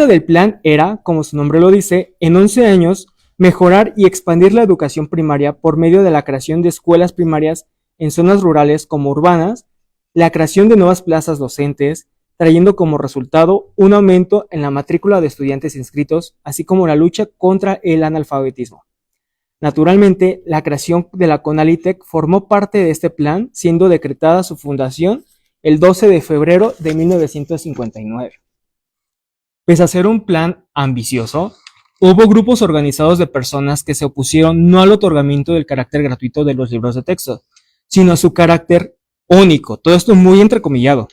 Del plan era, como su nombre lo dice, en 11 años, mejorar y expandir la educación primaria por medio de la creación de escuelas primarias en zonas rurales como urbanas, la creación de nuevas plazas docentes, trayendo como resultado un aumento en la matrícula de estudiantes inscritos, así como la lucha contra el analfabetismo. Naturalmente, la creación de la CONALITEC formó parte de este plan, siendo decretada su fundación el 12 de febrero de 1959. Pese a ser un plan ambicioso, hubo grupos organizados de personas que se opusieron no al otorgamiento del carácter gratuito de los libros de texto, sino a su carácter único, todo esto muy entrecomillado.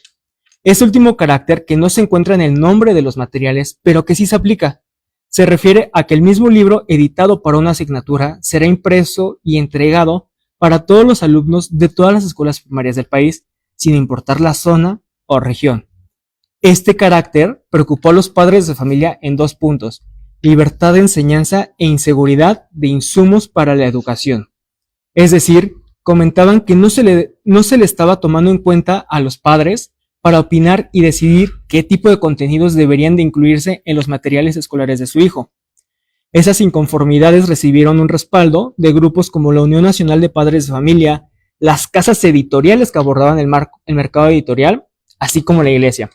Ese último carácter que no se encuentra en el nombre de los materiales, pero que sí se aplica. Se refiere a que el mismo libro editado para una asignatura será impreso y entregado para todos los alumnos de todas las escuelas primarias del país, sin importar la zona o región. Este carácter preocupó a los padres de familia en 2 puntos: libertad de enseñanza e inseguridad de insumos para la educación. Es decir, comentaban que no se le estaba tomando en cuenta a los padres para opinar y decidir qué tipo de contenidos deberían de incluirse en los materiales escolares de su hijo. Esas inconformidades recibieron un respaldo de grupos como la Unión Nacional de Padres de Familia, las casas editoriales que abordaban el mercado editorial, así como la Iglesia.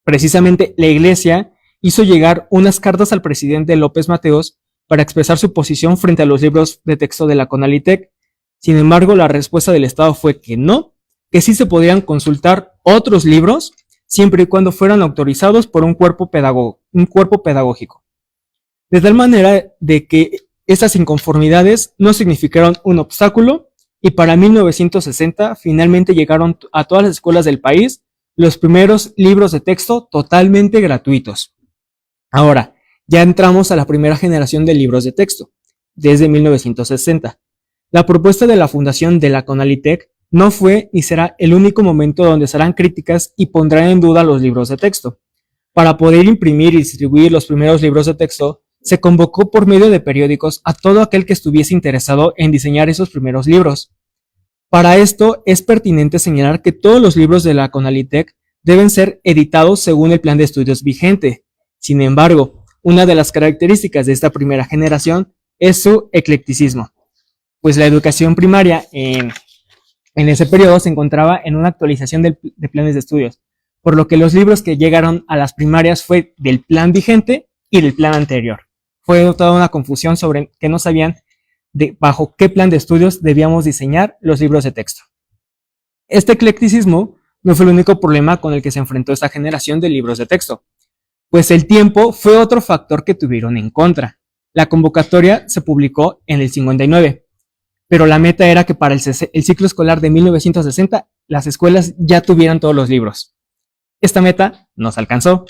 Precisamente la Iglesia hizo llegar unas cartas al presidente López Mateos para expresar su posición frente a los libros de texto de la CONALITEC. Sin embargo, la respuesta del Estado fue que no, que sí se podían consultar otros libros siempre y cuando fueran autorizados por un cuerpo pedagógico. De tal manera de que estas inconformidades no significaron un obstáculo y para 1960 finalmente llegaron a todas las escuelas del país los primeros libros de texto totalmente gratuitos. Ahora, ya entramos a la primera generación de libros de texto, desde 1960. La propuesta de la fundación de la CONALITEC no fue ni será el único momento donde se harán críticas y pondrán en duda los libros de texto. Para poder imprimir y distribuir los primeros libros de texto, se convocó por medio de periódicos a todo aquel que estuviese interesado en diseñar esos primeros libros. Para esto es pertinente señalar que todos los libros de la CONALITEC deben ser editados según el plan de estudios vigente. Sin embargo, una de las características de esta primera generación es su eclecticismo, pues la educación primaria en ese periodo se encontraba en una actualización de planes de estudios, por lo que los libros que llegaron a las primarias fue del plan vigente y del plan anterior. Fue toda una confusión sobre que no sabían bajo qué plan de estudios debíamos diseñar los libros de texto. Este eclecticismo no fue el único problema con el que se enfrentó esta generación de libros de texto, pues el tiempo fue otro factor que tuvieron en contra. La convocatoria se publicó en el 59, pero la meta era que para el ciclo escolar de 1960 las escuelas ya tuvieran todos los libros. Esta meta no se alcanzó.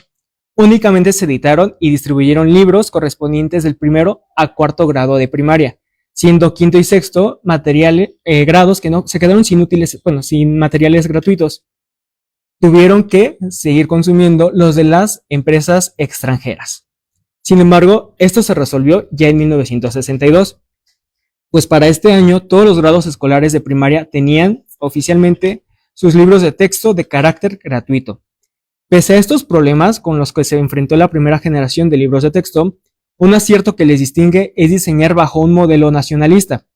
Únicamente se editaron y distribuyeron libros correspondientes del 1º a 4º grado de primaria, siendo 5º y 6º grados que no se quedaron sin materiales gratuitos. Tuvieron que seguir consumiendo los de las empresas extranjeras. Sin embargo, esto se resolvió ya en 1962, pues para este año todos los grados escolares de primaria tenían oficialmente sus libros de texto de carácter gratuito. Pese a estos problemas con los que se enfrentó la primera generación de libros de texto, un acierto que les distingue es diseñar bajo un modelo nacionalista,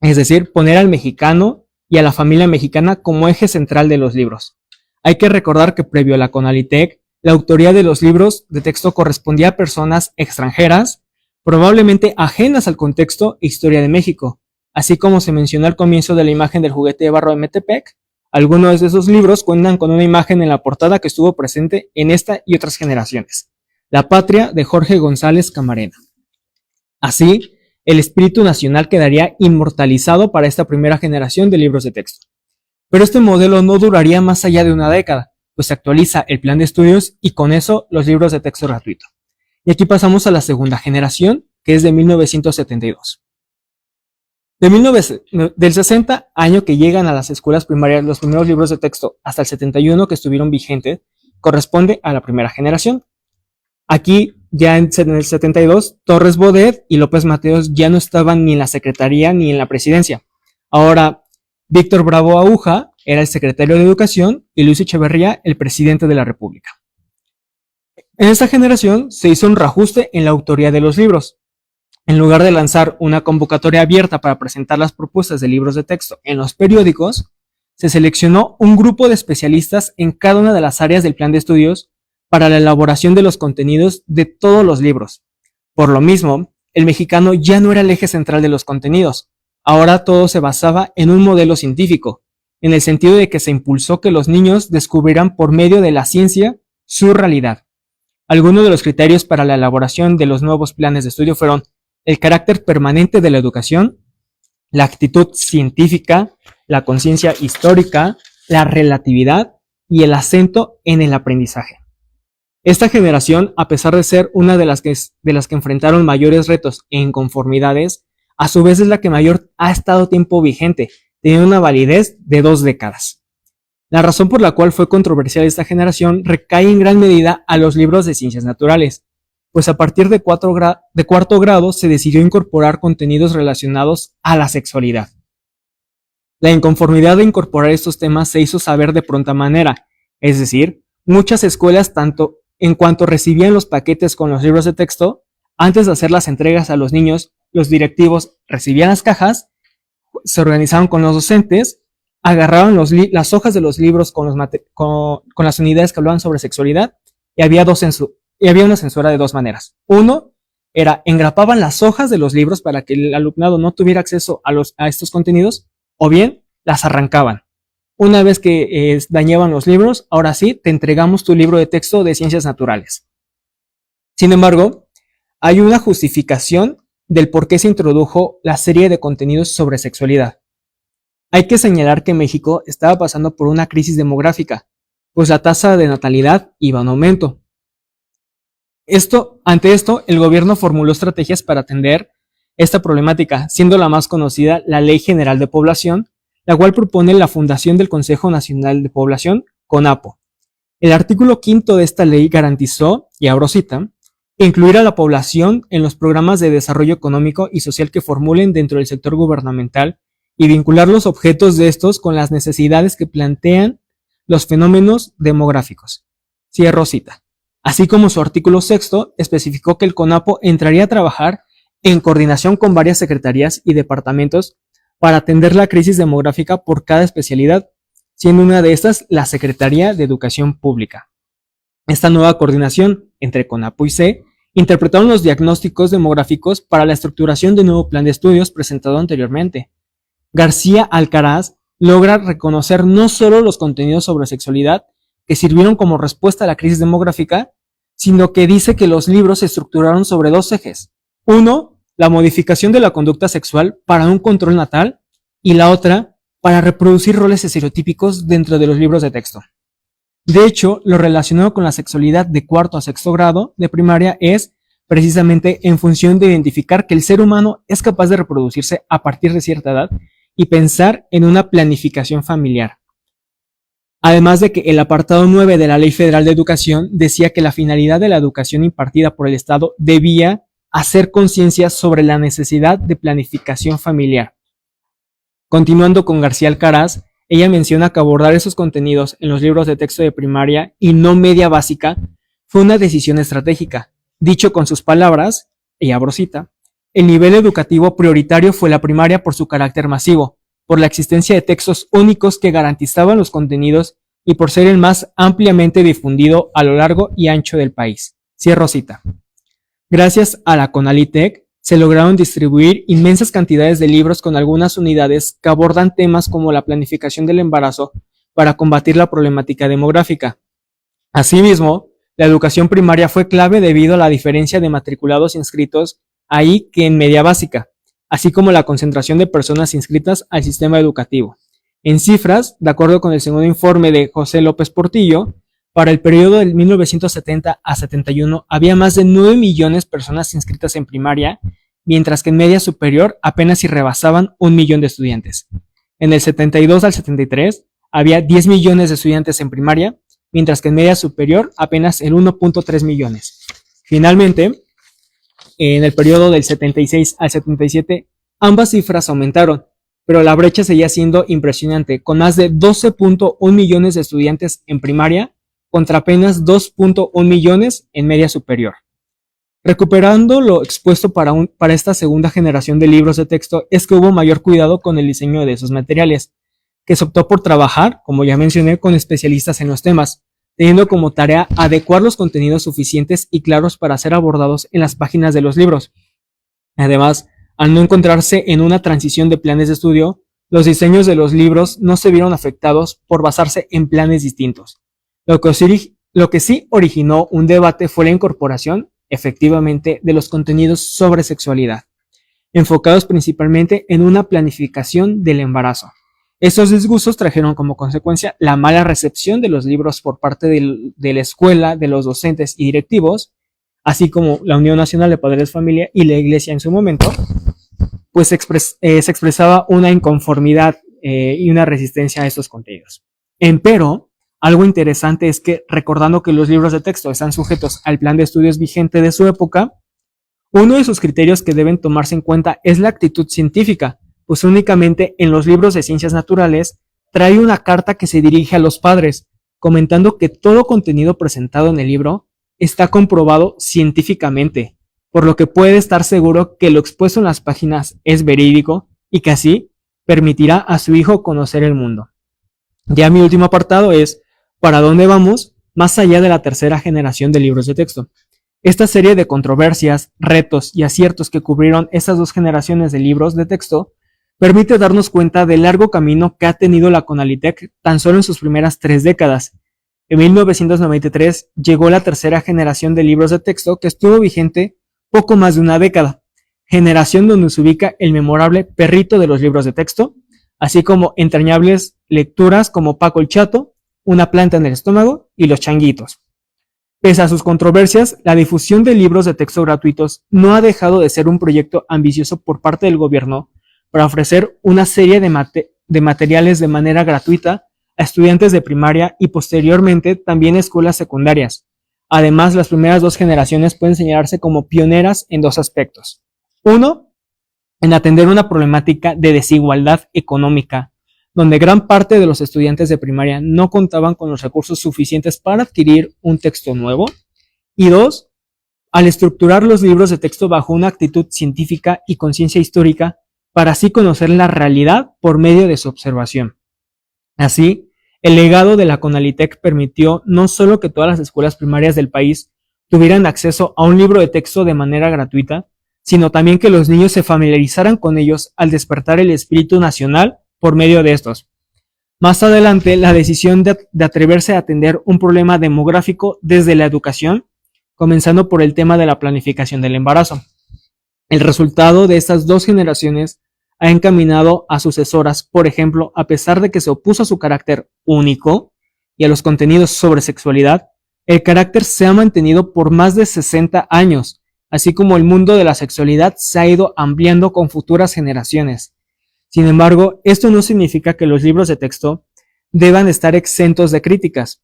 es decir, poner al mexicano y a la familia mexicana como eje central de los libros. Hay que recordar que previo a la CONALITEC, la autoría de los libros de texto correspondía a personas extranjeras, probablemente ajenas al contexto e historia de México, así como se mencionó al comienzo de la imagen del juguete de barro de Metepec. Algunos de esos libros cuentan con una imagen en la portada que estuvo presente en esta y otras generaciones: La Patria, de Jorge González Camarena. Así, el espíritu nacional quedaría inmortalizado para esta primera generación de libros de texto. Pero este modelo no duraría más allá de una década, pues se actualiza el plan de estudios y con eso los libros de texto gratuito. Y aquí pasamos a la segunda generación, que es de 1972. Del 60 año que llegan a las escuelas primarias los primeros libros de texto hasta el 71 que estuvieron vigentes, corresponde a la primera generación. Aquí, ya en el 72, Torres Bodet y López Mateos ya no estaban ni en la secretaría ni en la presidencia. Ahora, Víctor Bravo Aguja era el secretario de Educación y Luis Echeverría el presidente de la República. En esta generación se hizo un reajuste en la autoría de los libros. En lugar de lanzar una convocatoria abierta para presentar las propuestas de libros de texto en los periódicos, se seleccionó un grupo de especialistas en cada una de las áreas del plan de estudios para la elaboración de los contenidos de todos los libros. Por lo mismo, el mexicano ya no era el eje central de los contenidos. Ahora todo se basaba en un modelo científico, en el sentido de que se impulsó que los niños descubrieran por medio de la ciencia su realidad. Algunos de los criterios para la elaboración de los nuevos planes de estudio fueron el carácter permanente de la educación, la actitud científica, la conciencia histórica, la relatividad y el acento en el aprendizaje. Esta generación, a pesar de ser una de las que enfrentaron mayores retos e inconformidades, a su vez es la que mayor ha estado tiempo vigente, teniendo una validez de 2 décadas. La razón por la cual fue controversial esta generación recae en gran medida a los libros de ciencias naturales, pues a partir de cuarto grado se decidió incorporar contenidos relacionados a la sexualidad. La inconformidad de incorporar estos temas se hizo saber de pronta manera, es decir, muchas escuelas, tanto en cuanto recibían los paquetes con los libros de texto, antes de hacer las entregas a los niños, los directivos recibían las cajas, se organizaron con los docentes, agarraban las hojas de los libros con las unidades que hablaban sobre sexualidad, y había una censura de 2 maneras. Uno era engrapaban las hojas de los libros para que el alumnado no tuviera acceso a estos contenidos, o bien las arrancaban. Una vez que dañaban los libros, ahora sí, te entregamos tu libro de texto de ciencias naturales. Sin embargo, hay una justificación del por qué se introdujo la serie de contenidos sobre sexualidad. Hay que señalar que México estaba pasando por una crisis demográfica, pues la tasa de natalidad iba en aumento. Ante esto, el gobierno formuló estrategias para atender esta problemática, siendo la más conocida la Ley General de Población, la cual propone la fundación del Consejo Nacional de Población, CONAPO. El artículo 5 de esta ley garantizó, y abro cita, incluir a la población en los programas de desarrollo económico y social que formulen dentro del sector gubernamental y vincular los objetos de estos con las necesidades que plantean los fenómenos demográficos. Cierro cita. Así como su artículo 6 especificó que el CONAPO entraría a trabajar en coordinación con varias secretarías y departamentos para atender la crisis demográfica por cada especialidad, siendo una de estas la Secretaría de Educación Pública. Esta nueva coordinación entre CONAPO y C interpretaron los diagnósticos demográficos para la estructuración del nuevo plan de estudios presentado anteriormente. García Alcaraz logra reconocer no solo los contenidos sobre sexualidad que sirvieron como respuesta a la crisis demográfica, sino que dice que los libros se estructuraron sobre 2 ejes. Uno, la modificación de la conducta sexual para un control natal, y la otra, para reproducir roles estereotípicos dentro de los libros de texto. De hecho, lo relacionado con la sexualidad de 4º a 6º grado de primaria es precisamente en función de identificar que el ser humano es capaz de reproducirse a partir de cierta edad y pensar en una planificación familiar. Además de que el apartado 9 de la Ley Federal de Educación decía que la finalidad de la educación impartida por el Estado debía hacer conciencia sobre la necesidad de planificación familiar. Continuando con García Alcaraz, ella menciona que abordar esos contenidos en los libros de texto de primaria y no media básica fue una decisión estratégica. Dicho con sus palabras, ella abro cita, el nivel educativo prioritario fue la primaria por su carácter masivo, por la existencia de textos únicos que garantizaban los contenidos y por ser el más ampliamente difundido a lo largo y ancho del país. Cierro cita. Gracias a la CONALITEC, se lograron distribuir inmensas cantidades de libros con algunas unidades que abordan temas como la planificación del embarazo para combatir la problemática demográfica. Asimismo, la educación primaria fue clave debido a la diferencia de matriculados inscritos ahí que en media básica, así como la concentración de personas inscritas al sistema educativo. En cifras, de acuerdo con el segundo informe de José López Portillo, para el periodo del 1970 a 71 había más de 9 millones de personas inscritas en primaria, mientras que en media superior apenas si rebasaban 1 millón de estudiantes. En el 72 al 73 había 10 millones de estudiantes en primaria, mientras que en media superior apenas el 1.3 millones. Finalmente, en el periodo del 76 al 77, ambas cifras aumentaron, pero la brecha seguía siendo impresionante, con más de 12.1 millones de estudiantes en primaria contra apenas 2.1 millones en media superior. Recuperando lo expuesto para esta segunda generación de libros de texto es que hubo mayor cuidado con el diseño de esos materiales, que se optó por trabajar, como ya mencioné, con especialistas en los temas, teniendo como tarea adecuar los contenidos suficientes y claros para ser abordados en las páginas de los libros. Además, al no encontrarse en una transición de planes de estudio, los diseños de los libros no se vieron afectados por basarse en planes distintos. Lo que sí originó un debate fue la incorporación, efectivamente, de los contenidos sobre sexualidad, enfocados principalmente en una planificación del embarazo. Estos disgustos trajeron como consecuencia la mala recepción de los libros por parte de la escuela, de los docentes y directivos, así como la Unión Nacional de Padres de Familia y la Iglesia en su momento, pues se expresaba una inconformidad y una resistencia a estos contenidos. Empero, algo interesante es que, recordando que los libros de texto están sujetos al plan de estudios vigente de su época, uno de sus criterios que deben tomarse en cuenta es la actitud científica, pues únicamente en los libros de ciencias naturales trae una carta que se dirige a los padres, comentando que todo contenido presentado en el libro está comprobado científicamente, por lo que puede estar seguro que lo expuesto en las páginas es verídico y que así permitirá a su hijo conocer el mundo. Ya mi último apartado es ¿para dónde vamos más allá de la tercera generación de libros de texto? Esta serie de controversias, retos y aciertos que cubrieron estas dos generaciones de libros de texto permite darnos cuenta del largo camino que ha tenido la Conalitec tan solo en sus primeras 3 décadas. En 1993 llegó la tercera generación de libros de texto que estuvo vigente poco más de una década, generación donde se ubica el memorable perrito de los libros de texto, así como entrañables lecturas como Paco el Chato, Una planta en el estómago y Los changuitos. Pese a sus controversias, la difusión de libros de texto gratuitos no ha dejado de ser un proyecto ambicioso por parte del gobierno para ofrecer una serie de materiales de manera gratuita a estudiantes de primaria y posteriormente también escuelas secundarias. Además, las primeras 2 generaciones pueden señalarse como pioneras en 2 aspectos. Uno, en atender una problemática de desigualdad económica, donde gran parte de los estudiantes de primaria no contaban con los recursos suficientes para adquirir un texto nuevo. Y 2, al estructurar los libros de texto bajo una actitud científica y conciencia histórica para así conocer la realidad por medio de su observación. Así, el legado de la Conalitec permitió no solo que todas las escuelas primarias del país tuvieran acceso a un libro de texto de manera gratuita, sino también que los niños se familiarizaran con ellos al despertar el espíritu nacional por medio de estos. Más adelante, la decisión de atreverse a atender un problema demográfico desde la educación, comenzando por el tema de la planificación del embarazo. El resultado de estas 2 generaciones ha encaminado a sucesoras, por ejemplo, a pesar de que se opuso a su carácter único y a los contenidos sobre sexualidad, el carácter se ha mantenido por más de 60 años, así como el mundo de la sexualidad se ha ido ampliando con futuras generaciones. Sin embargo, esto no significa que los libros de texto deban estar exentos de críticas.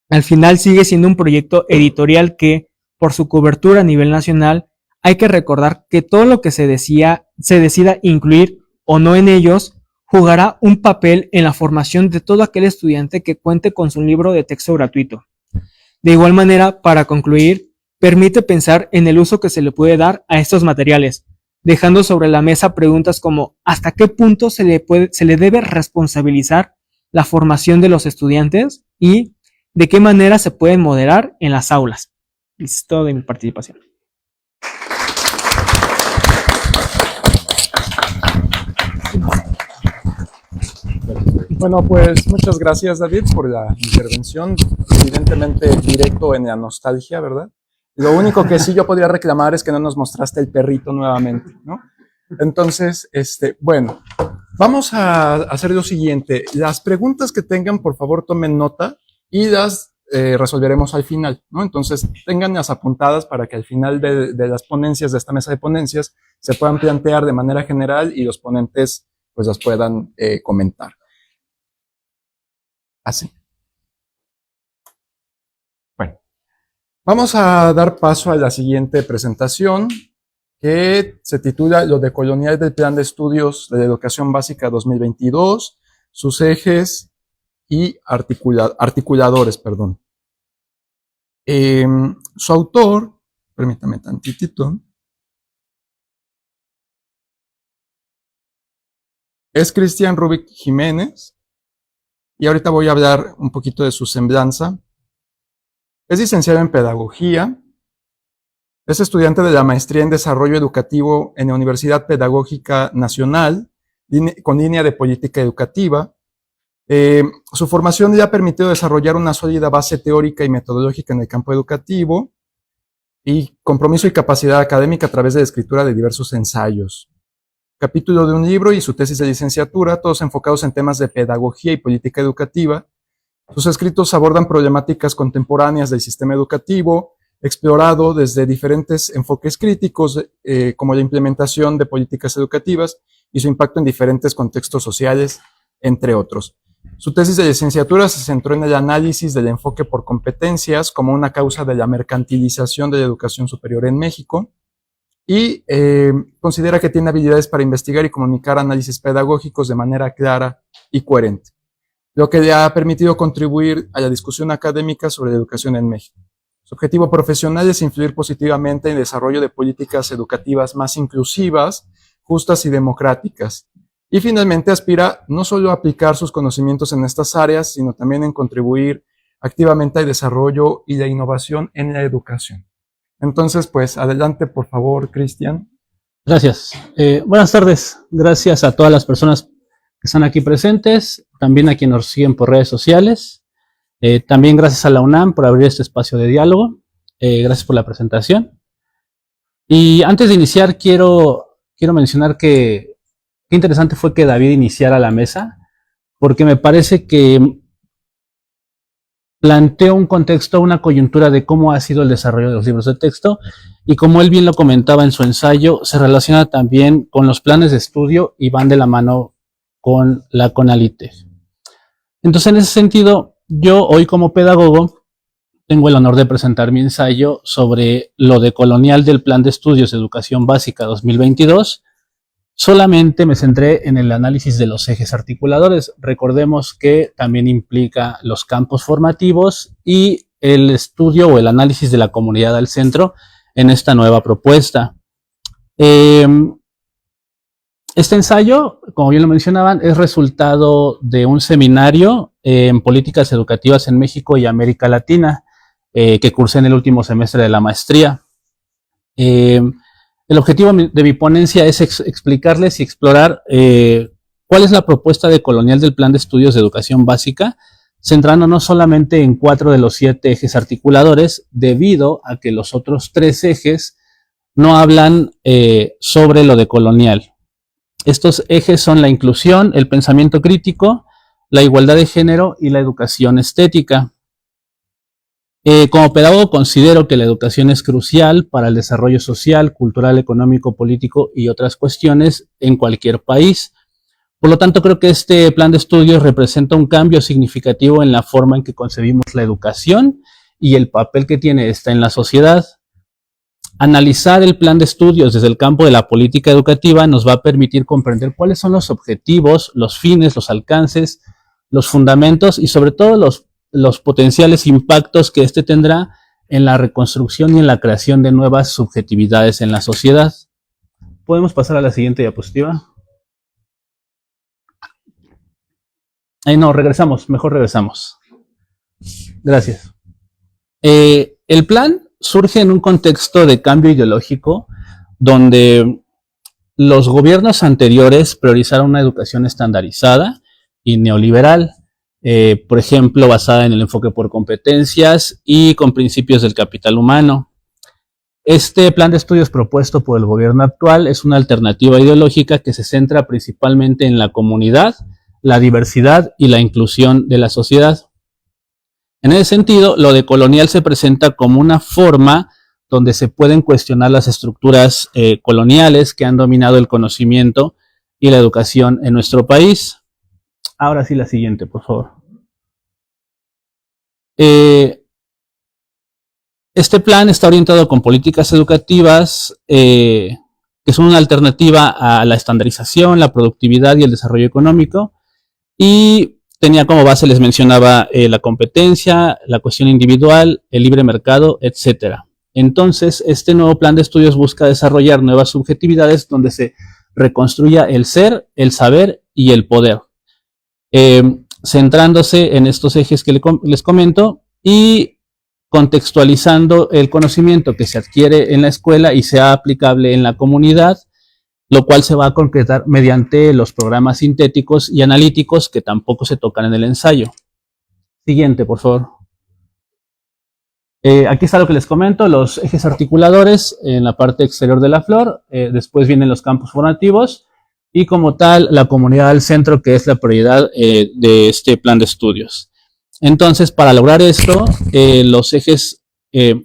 Al final sigue siendo un proyecto editorial que, por su cobertura a nivel nacional, hay que recordar que todo lo que se decida incluir o no en ellos jugará un papel en la formación de todo aquel estudiante que cuente con su libro de texto gratuito. De igual manera, para concluir, permite pensar en el uso que se le puede dar a estos materiales, dejando sobre la mesa preguntas como ¿hasta qué punto se le debe responsabilizar la formación de los estudiantes y de qué manera se pueden moderar en las aulas? Es todo de mi participación. Bueno, pues muchas gracias, David, por la intervención. Evidentemente directo en la nostalgia, ¿verdad? Lo único que sí yo podría reclamar es que no nos mostraste el perrito nuevamente, ¿no? Entonces, bueno, vamos a hacer lo siguiente. Las preguntas que tengan, por favor, tomen nota y las resolveremos al final, ¿no? Entonces, tenganlas apuntadas para que al final de las ponencias, de esta mesa de ponencias, se puedan plantear de manera general y los ponentes pues las puedan comentar. Así. Bueno, vamos a dar paso a la siguiente presentación, que se titula Lo decolonial del Plan de Estudios de la Educación Básica 2022, sus ejes y articuladores, perdón. Su autor, permítame tantitito, es Cristian Rubik Jiménez, y ahorita voy a hablar un poquito de su semblanza. Es licenciado en Pedagogía, es estudiante de la Maestría en Desarrollo Educativo en la Universidad Pedagógica Nacional, con línea de Política Educativa. Su formación le ha permitido desarrollar una sólida base teórica y metodológica en el campo educativo, y compromiso y capacidad académica a través de la escritura de diversos ensayos. Capítulo de un libro y su tesis de licenciatura, todos enfocados en temas de pedagogía y política educativa. Sus escritos abordan problemáticas contemporáneas del sistema educativo, explorado desde diferentes enfoques críticos, como la implementación de políticas educativas y su impacto en diferentes contextos sociales, entre otros. Su tesis de licenciatura se centró en el análisis del enfoque por competencias como una causa de la mercantilización de la educación superior en México, y considera que tiene habilidades para investigar y comunicar análisis pedagógicos de manera clara y coherente, lo que le ha permitido contribuir a la discusión académica sobre la educación en México. Su objetivo profesional es influir positivamente en el desarrollo de políticas educativas más inclusivas, justas y democráticas. Y finalmente aspira no solo a aplicar sus conocimientos en estas áreas, sino también en contribuir activamente al desarrollo y la innovación en la educación. Entonces, pues, adelante, por favor, Cristian. Gracias. Buenas tardes. Gracias a todas las personas que están aquí presentes, también a quienes nos siguen por redes sociales. También gracias a la UNAM por abrir este espacio de diálogo. Gracias por la presentación. Y antes de iniciar, quiero mencionar que qué interesante fue que David iniciara la mesa, porque me parece que planteó un contexto, una coyuntura de cómo ha sido el desarrollo de los libros de texto, y como él bien lo comentaba en su ensayo, se relaciona también con los planes de estudio y van de la mano con la CONALITEG. Entonces, en ese sentido, yo hoy como pedagogo tengo el honor de presentar mi ensayo sobre lo decolonial del Plan de Estudios de Educación Básica 2022. Solamente me centré en el análisis de los ejes articuladores. Recordemos que también implica los campos formativos y el estudio o el análisis de la comunidad al centro en esta nueva propuesta. Este ensayo, como bien lo mencionaban, es resultado de un seminario en políticas educativas en México y América Latina que cursé en el último semestre de la maestría. El objetivo de mi ponencia es explicarles y explorar cuál es la propuesta decolonial del Plan de Estudios de Educación Básica, centrándonos solamente en 4 de los 7 ejes articuladores, debido a que los otros 3 ejes no hablan sobre lo decolonial. Estos ejes son la inclusión, el pensamiento crítico, la igualdad de género y la educación estética. Como pedagogo considero que la educación es crucial para el desarrollo social, cultural, económico, político y otras cuestiones en cualquier país. Por lo tanto, creo que este plan de estudios representa un cambio significativo en la forma en que concebimos la educación y el papel que tiene esta en la sociedad. Analizar el plan de estudios desde el campo de la política educativa nos va a permitir comprender cuáles son los objetivos, los fines, los alcances, los fundamentos y sobre todo los potenciales impactos que este tendrá en la reconstrucción y en la creación de nuevas subjetividades en la sociedad. ¿Podemos pasar a la siguiente diapositiva? Mejor regresamos. Gracias. El plan surge en un contexto de cambio ideológico donde los gobiernos anteriores priorizaron una educación estandarizada y neoliberal, por ejemplo, basada en el enfoque por competencias y con principios del capital humano. Este plan de estudios propuesto por el gobierno actual es una alternativa ideológica que se centra principalmente en la comunidad, la diversidad y la inclusión de la sociedad. En ese sentido, lo decolonial se presenta como una forma donde se pueden cuestionar las estructuras coloniales que han dominado el conocimiento y la educación en nuestro país. Ahora sí, la siguiente, por favor. Este plan está orientado con políticas educativas que son una alternativa a la estandarización, la productividad y el desarrollo económico, y tenía como base, les mencionaba, la competencia, la cuestión individual, el libre mercado, etcétera. Entonces, este nuevo plan de estudios busca desarrollar nuevas subjetividades donde se reconstruya el ser, el saber y el poder, centrándose en estos ejes que les comento y contextualizando el conocimiento que se adquiere en la escuela y sea aplicable en la comunidad, lo cual se va a concretar mediante los programas sintéticos y analíticos que tampoco se tocan en el ensayo. Siguiente, por favor. Aquí está lo que les comento, los ejes articuladores en la parte exterior de la flor, después vienen los campos formativos y como tal la comunidad del centro, que es la prioridad de este plan de estudios. Entonces, para lograr esto, los ejes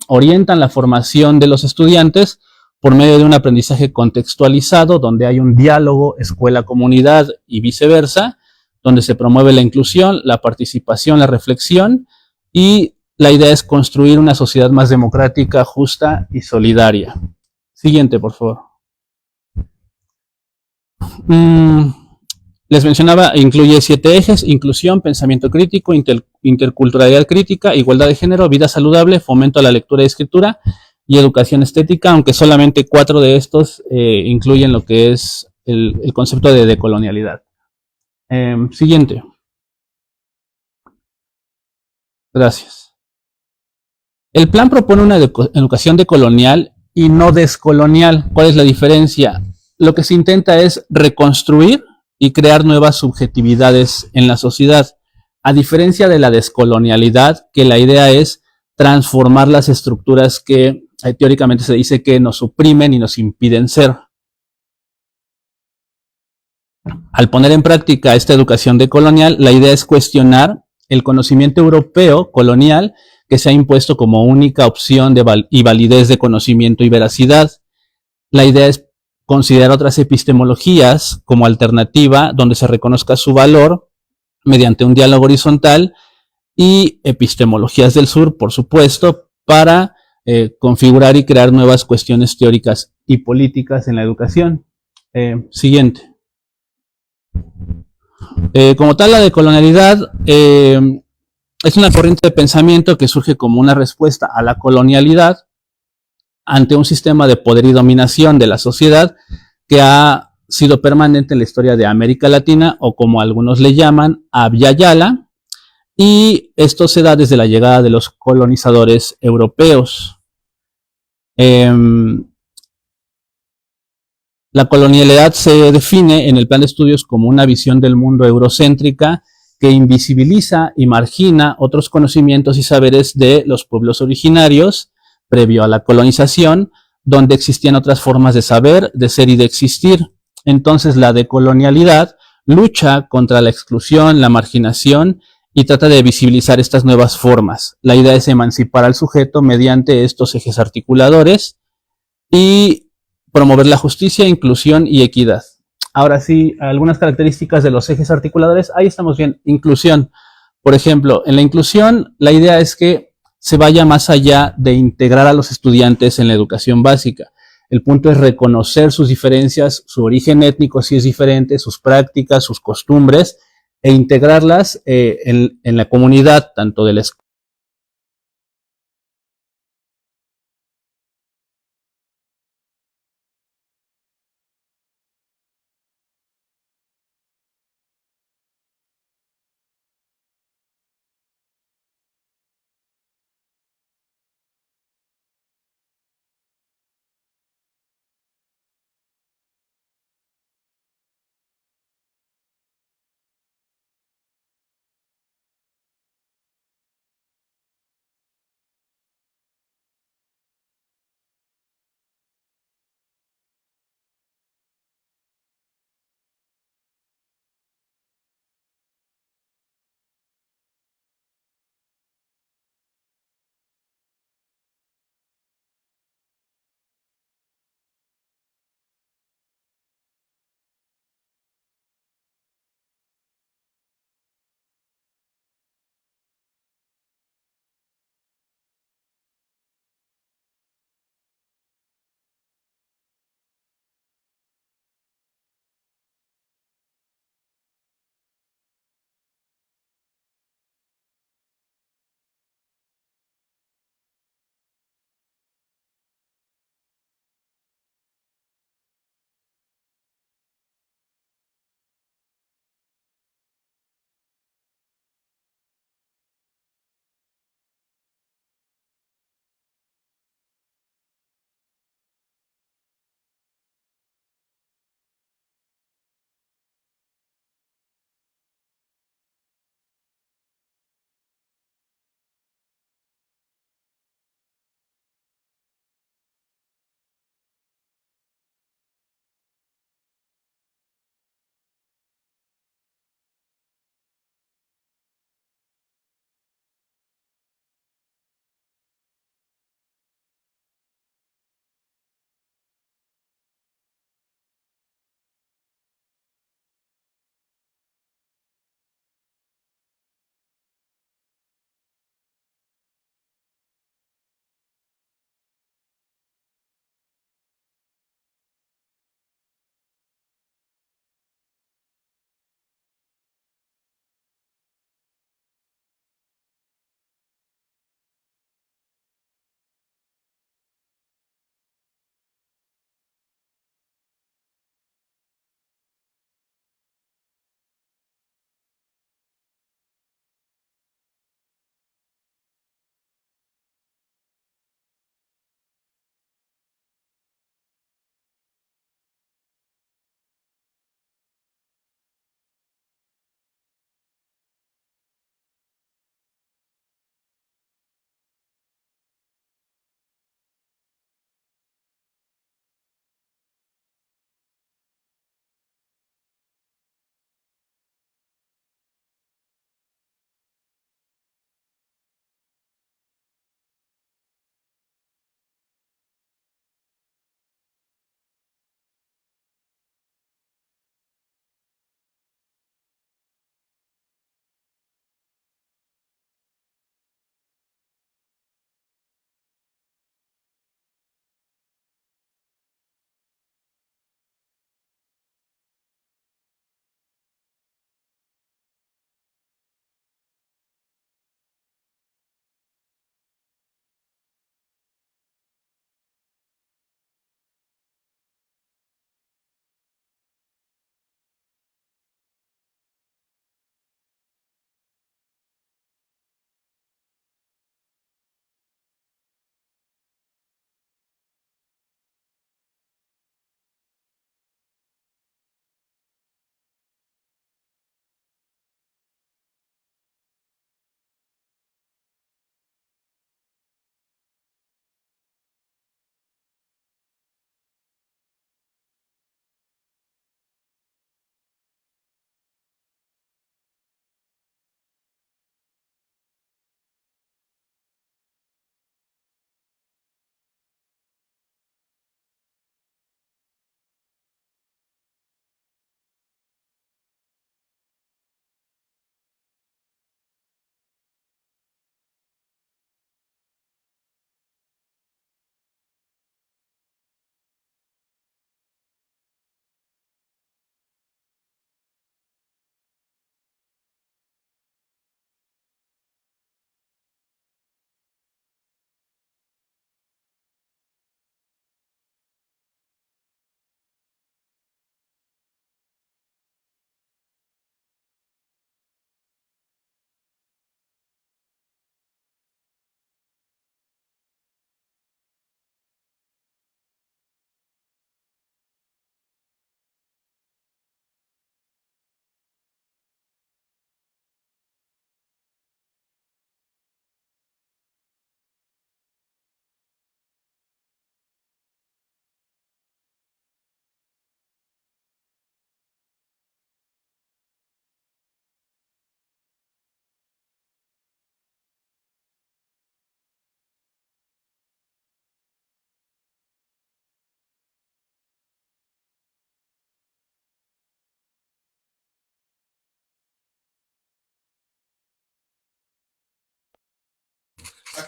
orientan la formación de los estudiantes por medio de un aprendizaje contextualizado, donde hay un diálogo escuela-comunidad y viceversa, donde se promueve la inclusión, la participación, la reflexión, y la idea es construir una sociedad más democrática, justa y solidaria. Siguiente, por favor. Les mencionaba, incluye 7 ejes: inclusión, pensamiento crítico, interculturalidad crítica, igualdad de género, vida saludable, fomento a la lectura y escritura y educación estética, aunque solamente 4 de estos incluyen lo que es el concepto de decolonialidad. Siguiente. Gracias. El plan propone una educación decolonial y no descolonial. ¿Cuál es la diferencia? Lo que se intenta es reconstruir y crear nuevas subjetividades en la sociedad, a diferencia de la descolonialidad, que la idea es transformar las estructuras que teóricamente se dice que nos oprimen y nos impiden ser. Al poner en práctica esta educación decolonial, la idea es cuestionar el conocimiento europeo colonial que se ha impuesto como única opción y validez de conocimiento y veracidad. La idea es considerar otras epistemologías como alternativa donde se reconozca su valor mediante un diálogo horizontal, y epistemologías del sur, por supuesto, para configurar y crear nuevas cuestiones teóricas y políticas en la educación. Siguiente. Como tal, la decolonialidad es una corriente de pensamiento que surge como una respuesta a la colonialidad ante un sistema de poder y dominación de la sociedad que ha sido permanente en la historia de América Latina, o como algunos le llaman, Abya Yala, y esto se da desde la llegada de los colonizadores europeos. La colonialidad se define en el plan de estudios como una visión del mundo eurocéntrica que invisibiliza y margina otros conocimientos y saberes de los pueblos originarios previo a la colonización, donde existían otras formas de saber, de ser y de existir. Entonces, la decolonialidad lucha contra la exclusión, la marginación y trata de visibilizar estas nuevas formas. La idea es emancipar al sujeto mediante estos ejes articuladores y promover la justicia, inclusión y equidad. Ahora sí, algunas características de los ejes articuladores. Ahí estamos bien. Inclusión. Por ejemplo, en la inclusión, la idea es que se vaya más allá de integrar a los estudiantes en la educación básica. El punto es reconocer sus diferencias, su origen étnico si es diferente, sus prácticas, sus costumbres, e integrarlas en la comunidad, tanto de la escuela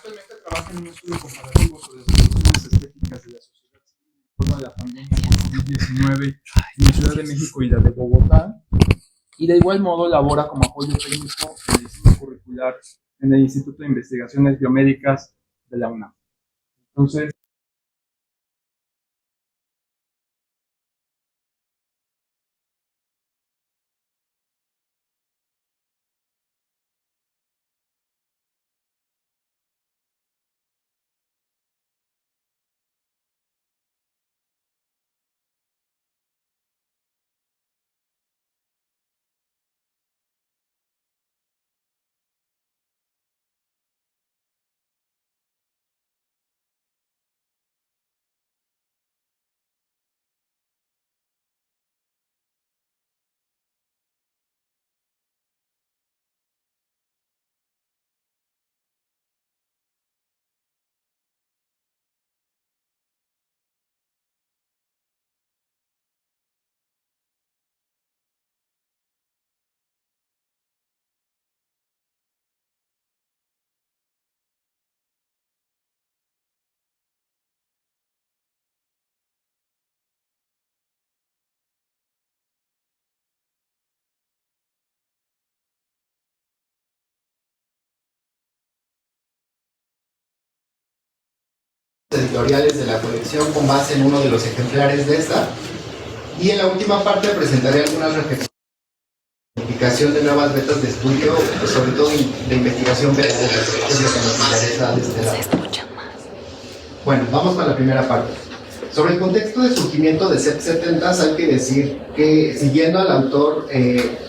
actualmente trabaja en un estudio comparativo sobre las soluciones estéticas de la sociedad civil en torno a la pandemia de COVID-19 en la Ciudad de México y la de Bogotá. Y de igual modo labora como apoyo técnico en el diseño curricular en el Instituto de Investigaciones Biomédicas de la UNAM. Entonces, editoriales de la colección con base en uno de los ejemplares de esta, y en la última parte presentaré algunas reflexiones de nuevas metas de estudio, sobre todo de investigación pedagógica, que es lo que nos interesa de este lado. Bueno, vamos con la primera parte. Sobre el contexto de surgimiento de CEP70 hay que decir que, siguiendo al autor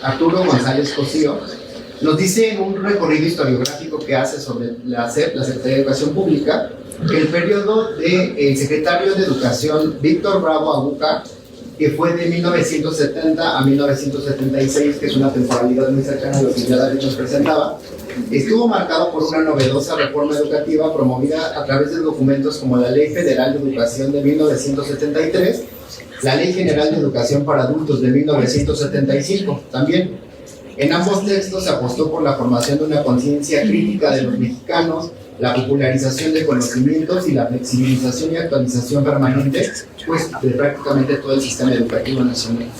Arturo González Cosío, nos dice en un recorrido historiográfico que hace sobre la CEP, la Secretaría de Educación Pública, que el periodo del secretario de Educación Víctor Bravo Aguca, que fue de 1970 a 1976, que es una temporalidad muy cercana a lo que ya David nos presentaba, estuvo marcado por una novedosa reforma educativa promovida a través de documentos como la Ley Federal de Educación de 1973, la Ley General de Educación para Adultos de 1975 también. En ambos textos se apostó por la formación de una conciencia crítica de los mexicanos, la popularización de conocimientos y la flexibilización y actualización permanente, pues, de prácticamente todo el sistema educativo nacional.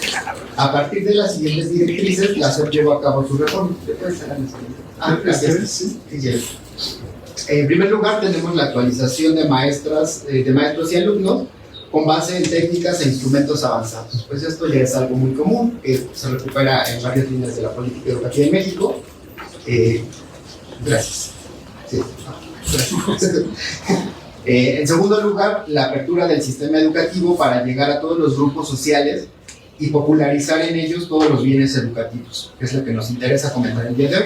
A partir de las siguientes directrices, la SEP llevó a cabo su reforma. Gracias. En primer lugar, tenemos la actualización de maestros y alumnos con base en técnicas e instrumentos avanzados. Pues esto ya es algo muy común, que se recupera en varias líneas de la política educativa en México. Gracias. Sí. En segundo lugar, la apertura del sistema educativo para llegar a todos los grupos sociales y popularizar en ellos todos los bienes educativos, que es lo que nos interesa comentar el día de hoy.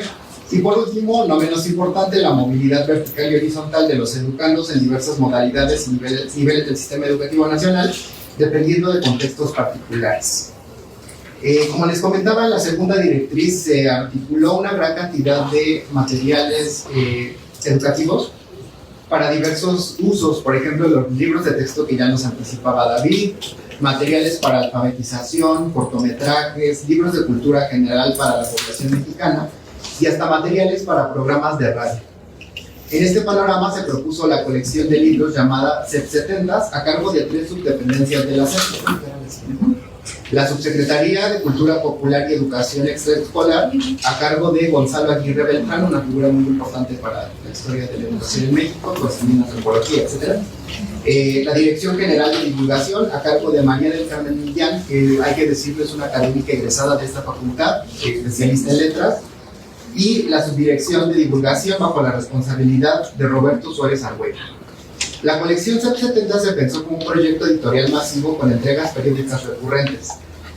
Y por último, no menos importante, la movilidad vertical y horizontal de los educandos en diversas modalidades y niveles del sistema educativo nacional, dependiendo de contextos particulares. Como les comentaba, en la segunda directriz se articuló una gran cantidad de materiales educativos para diversos usos, por ejemplo, los libros de texto que ya nos anticipaba David, materiales para alfabetización, cortometrajes, libros de cultura general para la población mexicana y hasta materiales para programas de radio. En este panorama se propuso la colección de libros llamada CEP70 a cargo de 3 subdependencias de la SEP. La Subsecretaría de Cultura Popular y Educación Extraescolar, a cargo de Gonzalo Aguirre Beltrán, una figura muy importante para la historia de la educación en México, pues también antropología, etc. La Dirección General de Divulgación, a cargo de María del Carmen Millán, que hay que decirlo es una académica egresada de esta facultad, especialista en letras, y la Subdirección de Divulgación bajo la responsabilidad de Roberto Suárez Argüello. La colección CEP70 se pensó como un proyecto editorial masivo con entregas periódicas recurrentes.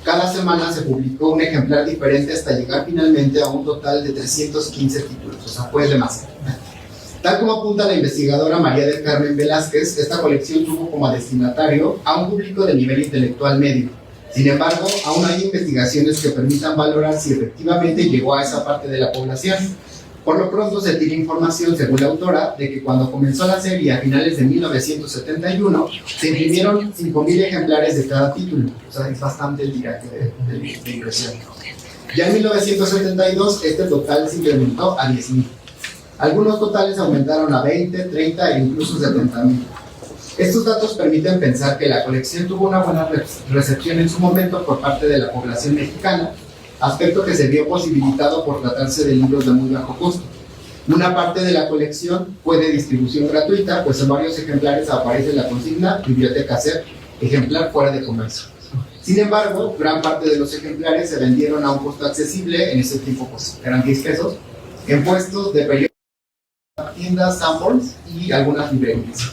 Cada semana se publicó un ejemplar diferente hasta llegar finalmente a un total de 315 títulos, o sea, fue demasiado. Tal como apunta la investigadora María del Carmen Velázquez, esta colección tuvo como destinatario a un público de nivel intelectual medio. Sin embargo, aún hay investigaciones que permitan valorar si efectivamente llegó a esa parte de la población. Por lo pronto se tiene información, según la autora, de que cuando comenzó la serie a finales de 1971, se imprimieron 5.000 ejemplares de cada título. O sea, es bastante el tiraje de impresión. Ya en 1972, este total se incrementó a 10.000. Algunos totales aumentaron a 20, 30 e incluso 70,000. Estos datos permiten pensar que la colección tuvo una buena recepción en su momento por parte de la población mexicana, aspecto que se vio posibilitado por tratarse de libros de muy bajo costo. Una parte de la colección fue de distribución gratuita, pues en varios ejemplares aparece la consigna Biblioteca SEP, ejemplar fuera de comercio. Sin embargo, gran parte de los ejemplares se vendieron a un costo accesible, en ese tiempo pues eran 10 pesos, en puestos de periódicos, tiendas, Sanborns y algunas librerías.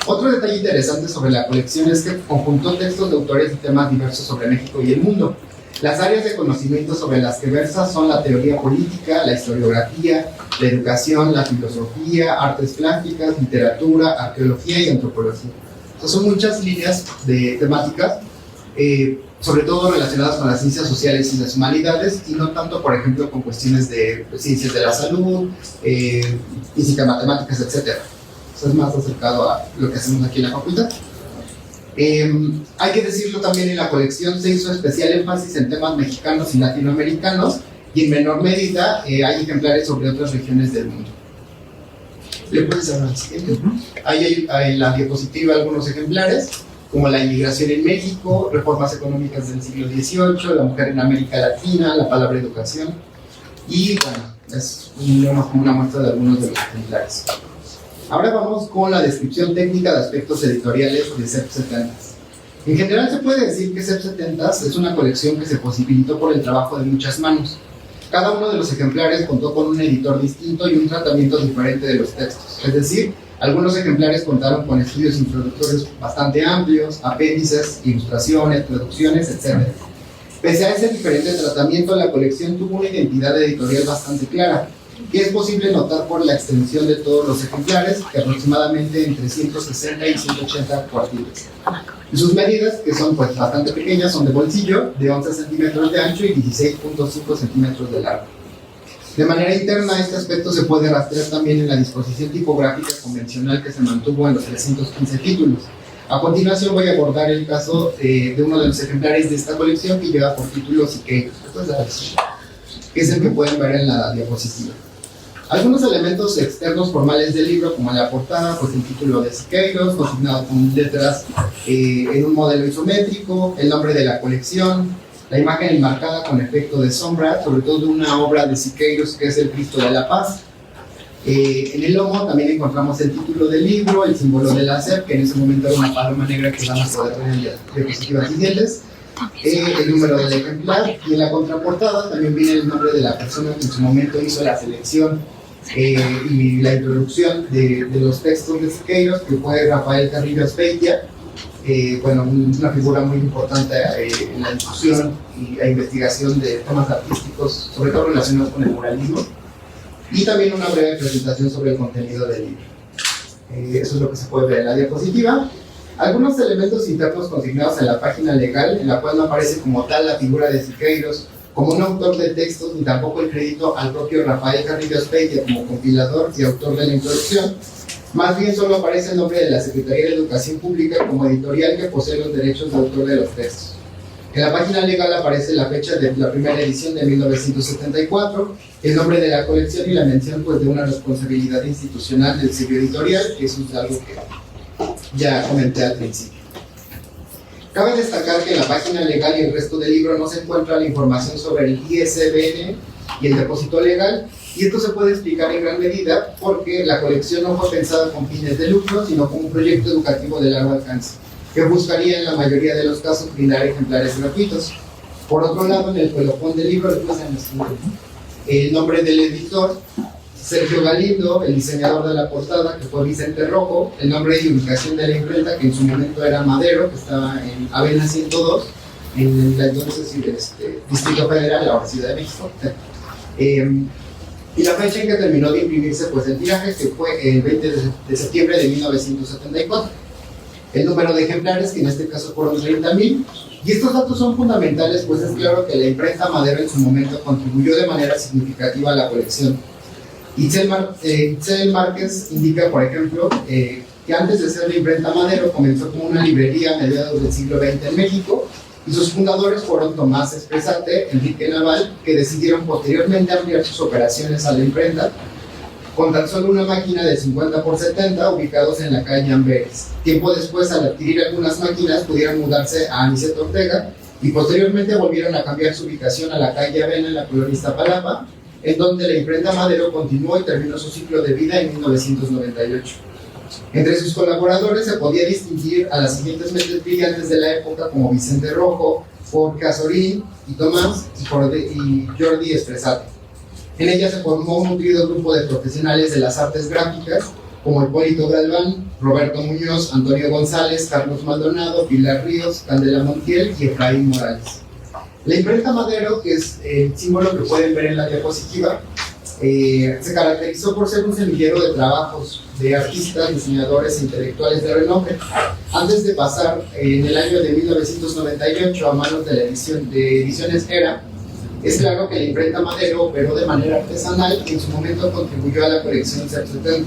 Otro detalle interesante sobre la colección es que conjuntó textos de autores y temas diversos sobre México y el mundo. Las áreas de conocimiento sobre las que versa son la teoría política, la historiografía, la educación, la filosofía, artes plásticas, literatura, arqueología y antropología. Entonces, son muchas líneas de temáticas, sobre todo relacionadas con las ciencias sociales y las humanidades, y no tanto, por ejemplo, con cuestiones de ciencias de la salud, física, matemáticas, etc. Eso es más acercado a lo que hacemos aquí en la facultad. Hay que decirlo también, en la colección se hizo especial énfasis en temas mexicanos y latinoamericanos, y en menor medida hay ejemplares sobre otras regiones del mundo. ¿Le puedes dar al siguiente? Ahí hay en la diapositiva algunos ejemplares, como la inmigración en México, reformas económicas del siglo XVIII, la mujer en América Latina, la palabra educación, y bueno, es una muestra de algunos de los ejemplares. Ahora vamos con la descripción técnica de aspectos editoriales de CEP 70. En general se puede decir que CEP 70 es una colección que se posibilitó por el trabajo de muchas manos. Cada uno de los ejemplares contó con un editor distinto y un tratamiento diferente de los textos. Es decir, algunos ejemplares contaron con estudios introductorios bastante amplios, apéndices, ilustraciones, traducciones, etc. Pese a ese diferente tratamiento, la colección tuvo una identidad editorial bastante clara, que es posible notar por la extensión de todos los ejemplares, que aproximadamente entre 160 y 180 cuartillas. Y sus medidas, que son pues bastante pequeñas, son de bolsillo, de 11 centímetros de ancho y 16.5 centímetros de largo. De manera interna, este aspecto se puede rastrear también en la disposición tipográfica convencional que se mantuvo en los 315 títulos. A continuación voy a abordar el caso de uno de los ejemplares de esta colección que lleva por título Siqueiros, que es el que pueden ver en la diapositiva. Algunos elementos externos formales del libro, como la portada, pues el título de Siqueiros, consignado con letras en un modelo isométrico, el nombre de la colección, la imagen enmarcada con efecto de sombra, sobre todo de una obra de Siqueiros que es el Cristo de la Paz. En el lomo también encontramos el título del libro, el símbolo de la SEP, que en ese momento era una paloma negra que van a poder ver en las diapositivas siguientes. El número del ejemplar, y en la contraportada también viene el nombre de la persona que en su momento hizo la selección y la introducción de los textos de Siqueiros, que fue Rafael Carrillo Aspeitia, bueno, una figura muy importante en la difusión e investigación de temas artísticos, sobre todo relacionados con el muralismo, y también una breve presentación sobre el contenido del libro. Eso es lo que se puede ver en la diapositiva. Algunos elementos internos consignados en la página legal, en la cual no aparece como tal la figura de Siqueiros como un autor de textos, ni tampoco el crédito al propio Rafael Carrillo Aspeitia como compilador y autor de la introducción. Más bien solo aparece el nombre de la Secretaría de Educación Pública como editorial que posee los derechos de autor de los textos. En la página legal aparece la fecha de la primera edición de 1974, el nombre de la colección y la mención pues, de una responsabilidad institucional del sello editorial, que eso es algo que ya comenté al principio. Cabe destacar que en la página legal y el resto del libro no se encuentra la información sobre el ISBN y el depósito legal, y esto se puede explicar en gran medida porque la colección no fue pensada con fines de lucro, sino como un proyecto educativo de largo alcance, que buscaría en la mayoría de los casos brindar ejemplares gratuitos. Por otro lado, en el colofón del libro, el nombre del editor, Sergio Galindo, el diseñador de la portada, que fue Vicente Rojo, el nombre y ubicación de la imprenta, que en su momento era Madero, que estaba en Avena 102, en la entonces Distrito Federal, la Ciudad de México. Y la fecha en que terminó de imprimirse pues, el tiraje, que fue el 20 de septiembre de 1974. El número de ejemplares, que en este caso fueron 30,000. Y estos datos son fundamentales, pues es claro que la imprenta Madero en su momento contribuyó de manera significativa a la colección. Itzel Márquez indica, por ejemplo, que antes de ser la imprenta Madero comenzó como una librería a mediados del siglo XX en México, y sus fundadores fueron Tomás Espresate, Enrique Naval, que decidieron posteriormente ampliar sus operaciones a la imprenta, con tan solo una máquina de 50 por 70 ubicados en la calle Amberes. Tiempo después, al adquirir algunas máquinas, pudieron mudarse a Aniceto Ortega y posteriormente volvieron a cambiar su ubicación a la calle Avena en la colonia Iztapalapa, en donde la imprenta Madero continuó y terminó su ciclo de vida en 1998. Entre sus colaboradores se podía distinguir a las siguientes mentes brillantes de la época como Vicente Rojo, Jorge Azorín y Tomás y Jordi Espresate. En ella se formó un nutrido grupo de profesionales de las artes gráficas como Hipólito Galván, Roberto Muñoz, Antonio González, Carlos Maldonado, Pilar Ríos, Candela Montiel y Efraín Morales. La imprenta Madero, que es el símbolo que pueden ver en la diapositiva, se caracterizó por ser un semillero de trabajos de artistas, diseñadores e intelectuales de renombre. Antes de pasar en el año de 1998 a manos de la Ediciones Era, es claro que la imprenta Madero operó de manera artesanal y en su momento contribuyó a la colección CEP70,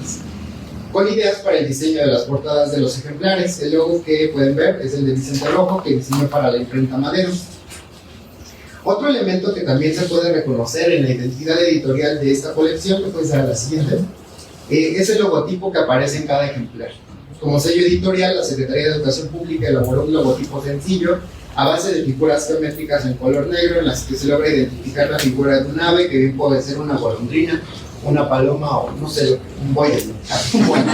con ideas para el diseño de las portadas de los ejemplares. El logo que pueden ver es el de Vicente Rojo, que diseñó para la imprenta Madero. Otro elemento que también se puede reconocer en la identidad editorial de esta colección, que puede ser la siguiente, es el logotipo que aparece en cada ejemplar. Como sello editorial, la Secretaría de Educación Pública elaboró un logotipo sencillo a base de figuras geométricas en color negro, en las que se logra identificar la figura de un ave, que bien puede ser una golondrina, una paloma o no sé, un buey. Bueno,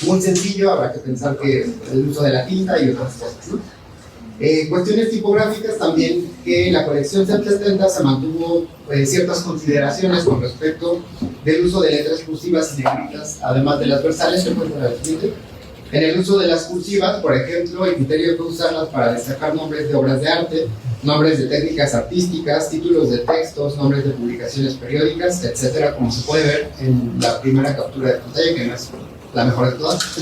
muy sencillo, habrá que pensar que el uso de la tinta y otras cosas, ¿no? Cuestiones tipográficas también, que la colección CEP70 se mantuvo ciertas consideraciones con respecto del uso de letras cursivas y negritas, además de las versales, que pueden ver el siguiente. En el uso de las cursivas, por ejemplo, el criterio fue usarlas para destacar nombres de obras de arte, nombres de técnicas artísticas, títulos de textos, nombres de publicaciones periódicas, etcétera, como se puede ver en la primera captura de pantalla, que no es la mejor de todas.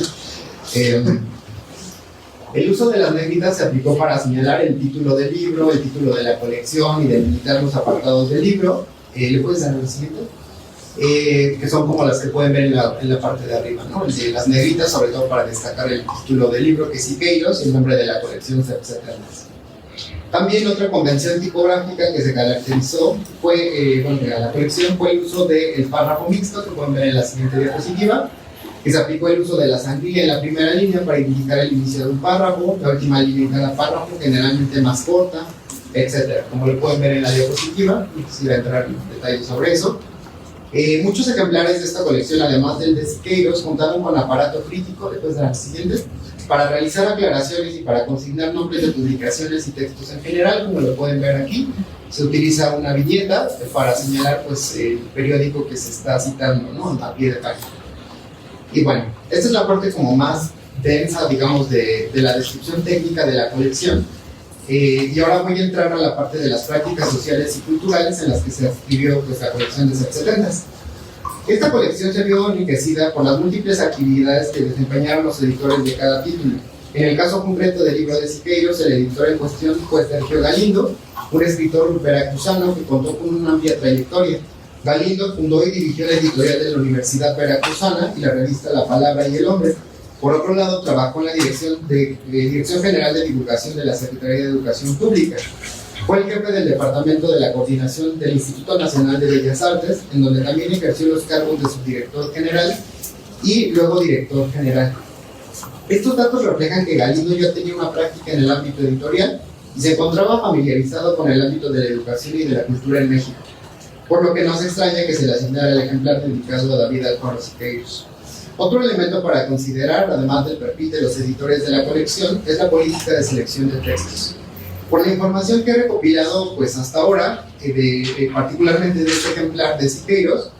El uso de las negritas se aplicó para señalar el título del libro, el título de la colección y delimitar los apartados del libro. ¿Le puedes dar el siguiente? Que son como las que pueden ver en la parte de arriba, ¿no? El de las negritas, sobre todo para destacar el título del libro, que es Siqueiros, y el nombre de la colección CEP70. También otra convención tipográfica que se caracterizó fue, a la colección, fue el uso del párrafo mixto, que pueden ver en la siguiente diapositiva, que se aplicó el uso de la sangría en la primera línea para indicar el inicio de un párrafo, la última línea en cada párrafo, generalmente más corta, etc. Como lo pueden ver en la diapositiva, no quisiera entrar en detalles sobre eso. Muchos ejemplares de esta colección, además del de Siqueiros, contaron con aparato crítico, después de la siguiente, para realizar aclaraciones y para consignar nombres de publicaciones y textos en general, como lo pueden ver aquí. Se utiliza una viñeta para señalar pues, el periódico que se está citando, ¿no?, a pie de página. Y bueno, esta es la parte como más densa, digamos, de la descripción técnica de la colección. Y ahora voy a entrar a la parte de las prácticas sociales y culturales en las que se escribió pues, la colección de CEP70. Esta colección se vio enriquecida por las múltiples actividades que desempeñaron los editores de cada título. En el caso concreto del libro de Siqueiros, el editor en cuestión fue Sergio Galindo, un escritor veracruzano que contó con una amplia trayectoria. Galindo fundó y dirigió la editorial de la Universidad Veracruzana y la revista La Palabra y el Hombre. Por otro lado, trabajó en la Dirección General de Divulgación de la Secretaría de Educación Pública. Fue el jefe del Departamento de la Coordinación del Instituto Nacional de Bellas Artes, en donde también ejerció los cargos de subdirector general y luego director general. Estos datos reflejan que Galindo ya tenía una práctica en el ámbito editorial y se encontraba familiarizado con el ámbito de la educación y de la cultura en México, por lo que no se extraña que se le asignara el ejemplar dedicado a David Alfaro Siqueiros. Otro elemento para considerar, además del perfil de los editores de la colección, es la política de selección de textos. Por la información que he recopilado pues, hasta ahora, particularmente de este ejemplar de Siqueiros,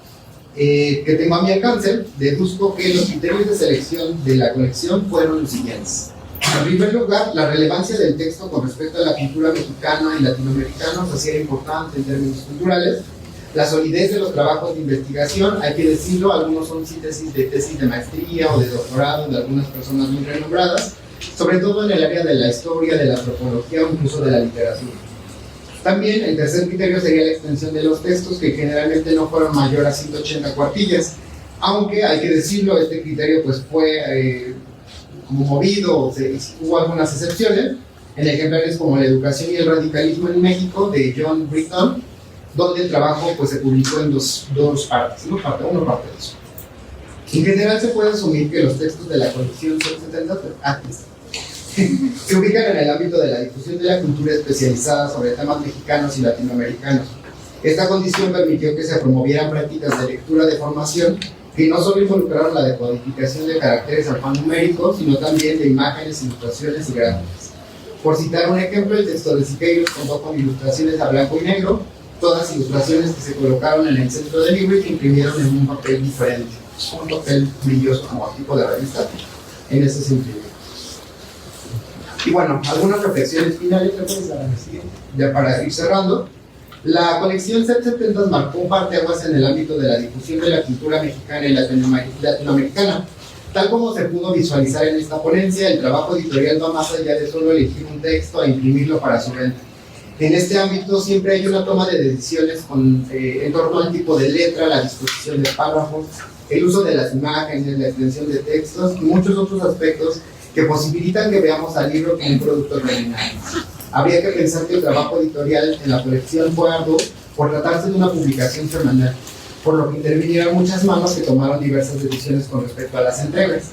que tengo a mi alcance, deduzco que los criterios de selección de la colección fueron los siguientes. En primer lugar, la relevancia del texto con respecto a la cultura mexicana y latinoamericana se hacía importante en términos culturales. La solidez de los trabajos de investigación, hay que decirlo, algunos son síntesis de tesis de maestría o de doctorado de algunas personas muy renombradas, sobre todo en el área de la historia, de la antropología o incluso de la literatura. También el tercer criterio sería la extensión de los textos, que generalmente no fueron mayor a 180 cuartillas. Aunque hay que decirlo, este criterio pues fue como movido, hubo algunas excepciones, en ejemplares como La educación y el radicalismo en México, de John Britton, donde el trabajo pues, se publicó en dos partes, ¿no? Parte 1, parte 2. En general se puede asumir que los textos de la colección 70 se ubican en el ámbito de la difusión de la cultura especializada sobre temas mexicanos y latinoamericanos. Esta condición permitió que se promovieran prácticas de lectura de formación que no solo involucraron la decodificación de caracteres alfanuméricos, sino también de imágenes, ilustraciones y gráficas. Por citar un ejemplo, el texto de Siqueiros contó con ilustraciones a blanco y negro, todas ilustraciones que se colocaron en el centro del libro y que imprimieron en un papel diferente, un papel brilloso como tipo de revista, en ese sentido. Y bueno, algunas reflexiones finales, ya para ir cerrando. La colección CEP70 marcó un parteaguas en el ámbito de la difusión de la cultura mexicana y latinoamericana. Tal como se pudo visualizar en esta ponencia, el trabajo editorial va más allá de solo elegir un texto e imprimirlo para su venta. En este ámbito siempre hay una toma de decisiones en torno al tipo de letra, la disposición de párrafos, el uso de las imágenes, la extensión de textos y muchos otros aspectos que posibilitan que veamos al libro como un producto terminado. Habría que pensar que el trabajo editorial en la colección fue arduo por tratarse de una publicación semanal, por lo que intervinieron muchas manos que tomaron diversas decisiones con respecto a las entregas.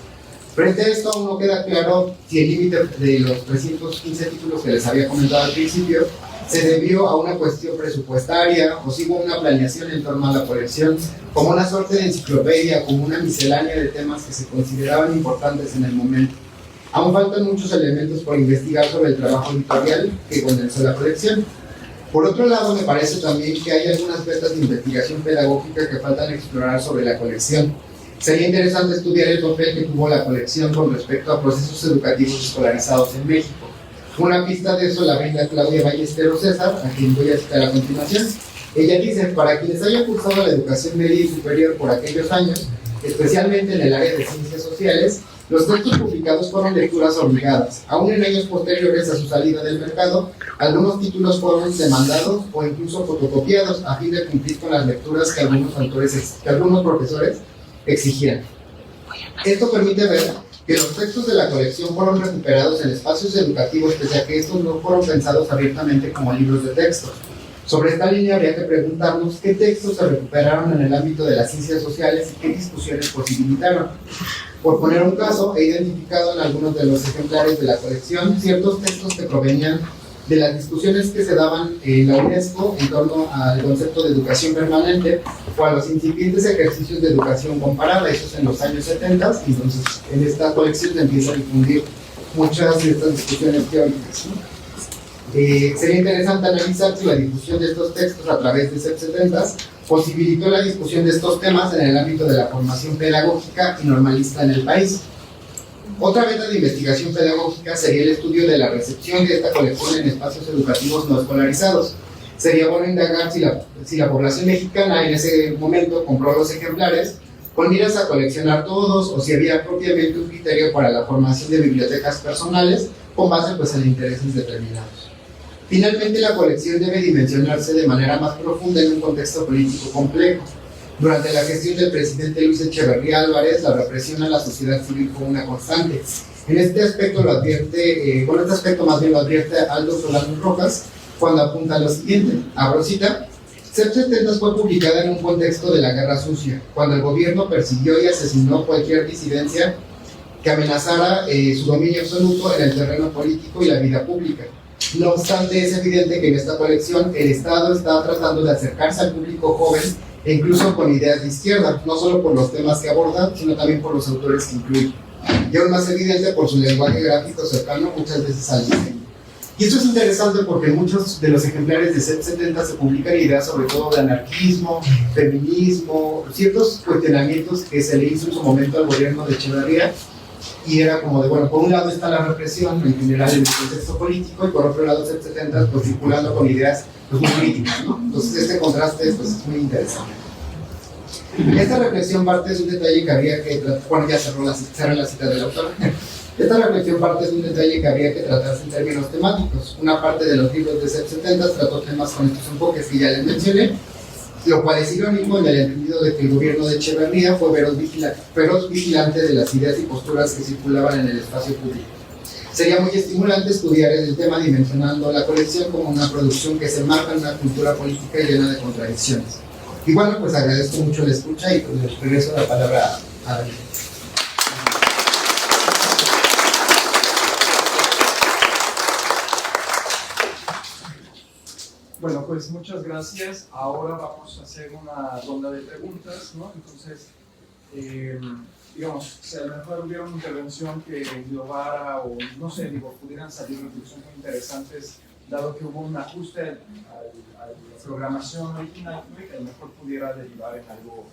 Frente a esto aún no queda claro si el límite de los 315 títulos que les había comentado al principio se debió a una cuestión presupuestaria o si hubo una planeación en torno a la colección como una suerte de enciclopedia, como una miscelánea de temas que se consideraban importantes en el momento. Aún faltan muchos elementos por investigar sobre el trabajo editorial que condensó la colección. Por otro lado, me parece también que hay algunas vetas de investigación pedagógica que faltan explorar sobre la colección. Sería interesante estudiar el papel que tuvo la colección con respecto a procesos educativos escolarizados en México. Una pista de eso la brinda Claudia Ballesteros César, a quien voy a citar a continuación. Ella dice, para quienes hayan cursado la educación media y superior por aquellos años, especialmente en el área de ciencias sociales, los textos publicados fueron lecturas obligadas. Aún en años posteriores a su salida del mercado, algunos títulos fueron demandados o incluso fotocopiados a fin de cumplir con las lecturas que algunos profesores exigían. Esto permite ver que los textos de la colección fueron recuperados en espacios educativos, pese a que estos no fueron pensados abiertamente como libros de texto. Sobre esta línea habría que preguntarnos qué textos se recuperaron en el ámbito de las ciencias sociales y qué discusiones posibilitaron. Por poner un caso, he identificado en algunos de los ejemplares de la colección ciertos textos que provenían de las discusiones que se daban en la UNESCO en torno al concepto de educación permanente o a los incipientes ejercicios de educación comparada, esos en los años 70, y entonces en esta colección se empieza a difundir muchas de estas discusiones teóricas, ¿no? Sería interesante analizar si la difusión de estos textos a través de CEP70 posibilitó la discusión de estos temas en el ámbito de la formación pedagógica y normalista en el país. Otra veta de investigación pedagógica sería el estudio de la recepción de esta colección en espacios educativos no escolarizados. Sería bueno indagar si la población mexicana en ese momento compró los ejemplares con miras a coleccionar todos o si había propiamente un criterio para la formación de bibliotecas personales con base pues, en intereses determinados. Finalmente, la colección debe dimensionarse de manera más profunda en un contexto político complejo. Durante la gestión del presidente Luis Echeverría Álvarez, la represión a la sociedad civil fue una constante. En este aspecto lo advierte, más bien lo advierte Aldo Solano Rojas cuando apunta lo siguiente, abro cita: CEP70 fue publicada en un contexto de la Guerra Sucia, cuando el gobierno persiguió y asesinó cualquier disidencia que amenazara su dominio absoluto en el terreno político y la vida pública. No obstante, es evidente que en esta colección el Estado está tratando de acercarse al público joven e incluso con ideas de izquierda, no solo por los temas que abordan, sino también por los autores que incluyen. Y aún más evidente por su lenguaje gráfico cercano muchas veces al diseño. Y esto es interesante porque en muchos de los ejemplares de CEP70 se publican ideas sobre todo de anarquismo, feminismo, ciertos cuestionamientos que se le hizo en su momento al gobierno de Echeverría. Y era como de, bueno, por un lado está la represión en general en el contexto político y por otro lado CEP70 pues circulando con ideas pues, muy críticas, ¿no? Entonces este contraste pues, es muy interesante. Esta reflexión parte de un detalle que habría que tratar, bueno ya cerró la cita del autor. Esta reflexión parte de un detalle que habría que tratarse en términos temáticos. Una parte de los libros de CEP70 trató temas con estos enfoques que ya les mencioné lo cual es irónico en el entendido de que el gobierno de Echeverría fue feroz vigilante de las ideas y posturas que circulaban en el espacio público. Sería muy estimulante estudiar el tema dimensionando la colección como una producción que se enmarca en una cultura política llena de contradicciones. Y bueno, pues agradezco mucho la escucha y pues les regreso la palabra a David. Bueno, pues muchas gracias. Ahora vamos a hacer una ronda de preguntas, ¿no? Entonces, digamos, si a lo mejor hubiera una intervención que englobara o, no sé, digo, pudieran salir reflexiones muy interesantes, dado que hubo un ajuste a la programación original, que a lo mejor pudiera derivar en algo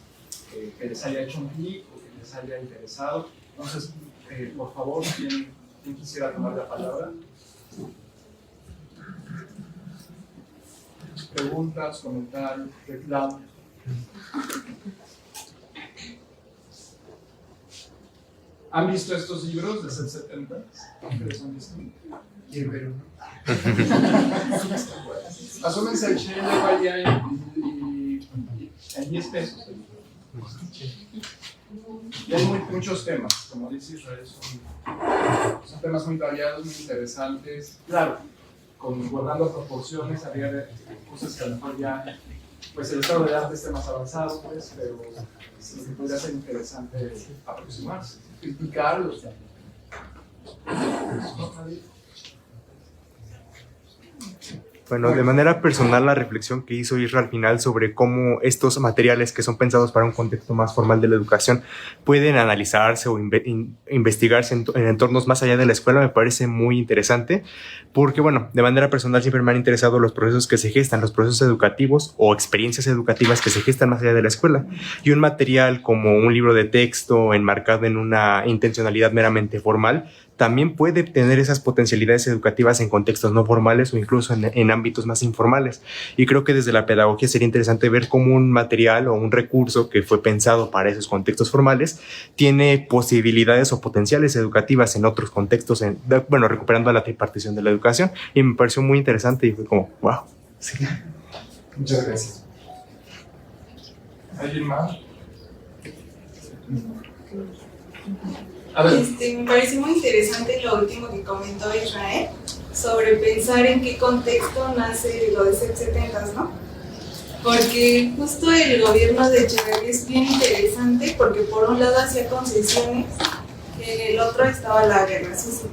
que les haya hecho un clic o que les haya interesado. Entonces, por favor, ¿quién quisiera tomar la palabra? Preguntas, comentarios, reclamos. ¿Han visto estos libros desde el 70? ¿Qué les han visto? Quiero ver uno. Asómense al Shell de Bahía en 10 pesos. Y hay muchos temas, como dice Israel, son temas muy variados, muy interesantes. Claro, guardando proporciones, había cosas que a lo mejor ya, pues el estado de arte esté más avanzado, pues, pero sí, podría ser interesante aproximarse, criticarlos también. Bueno, de manera personal, la reflexión que hizo Isra al final sobre cómo estos materiales que son pensados para un contexto más formal de la educación pueden analizarse o investigarse en entornos más allá de la escuela me parece muy interesante porque, bueno, de manera personal siempre me han interesado los procesos que se gestan, los procesos educativos o experiencias educativas que se gestan más allá de la escuela. Y un material como un libro de texto enmarcado en una intencionalidad meramente formal también puede tener esas potencialidades educativas en contextos no formales o incluso en ámbitos más informales. Y creo que desde la pedagogía sería interesante ver cómo un material o un recurso que fue pensado para esos contextos formales tiene posibilidades o potenciales educativas en otros contextos, bueno, recuperando la tripartición de la educación. Y me pareció muy interesante y fue como, wow. Sí. Muchas gracias. ¿Alguien más? A ver. Me parece muy interesante lo último que comentó Israel sobre pensar en qué contexto nace lo de CEP70, ¿no? Porque justo el gobierno de Echeverría es bien interesante porque por un lado hacía concesiones y en el otro estaba la guerra sucia.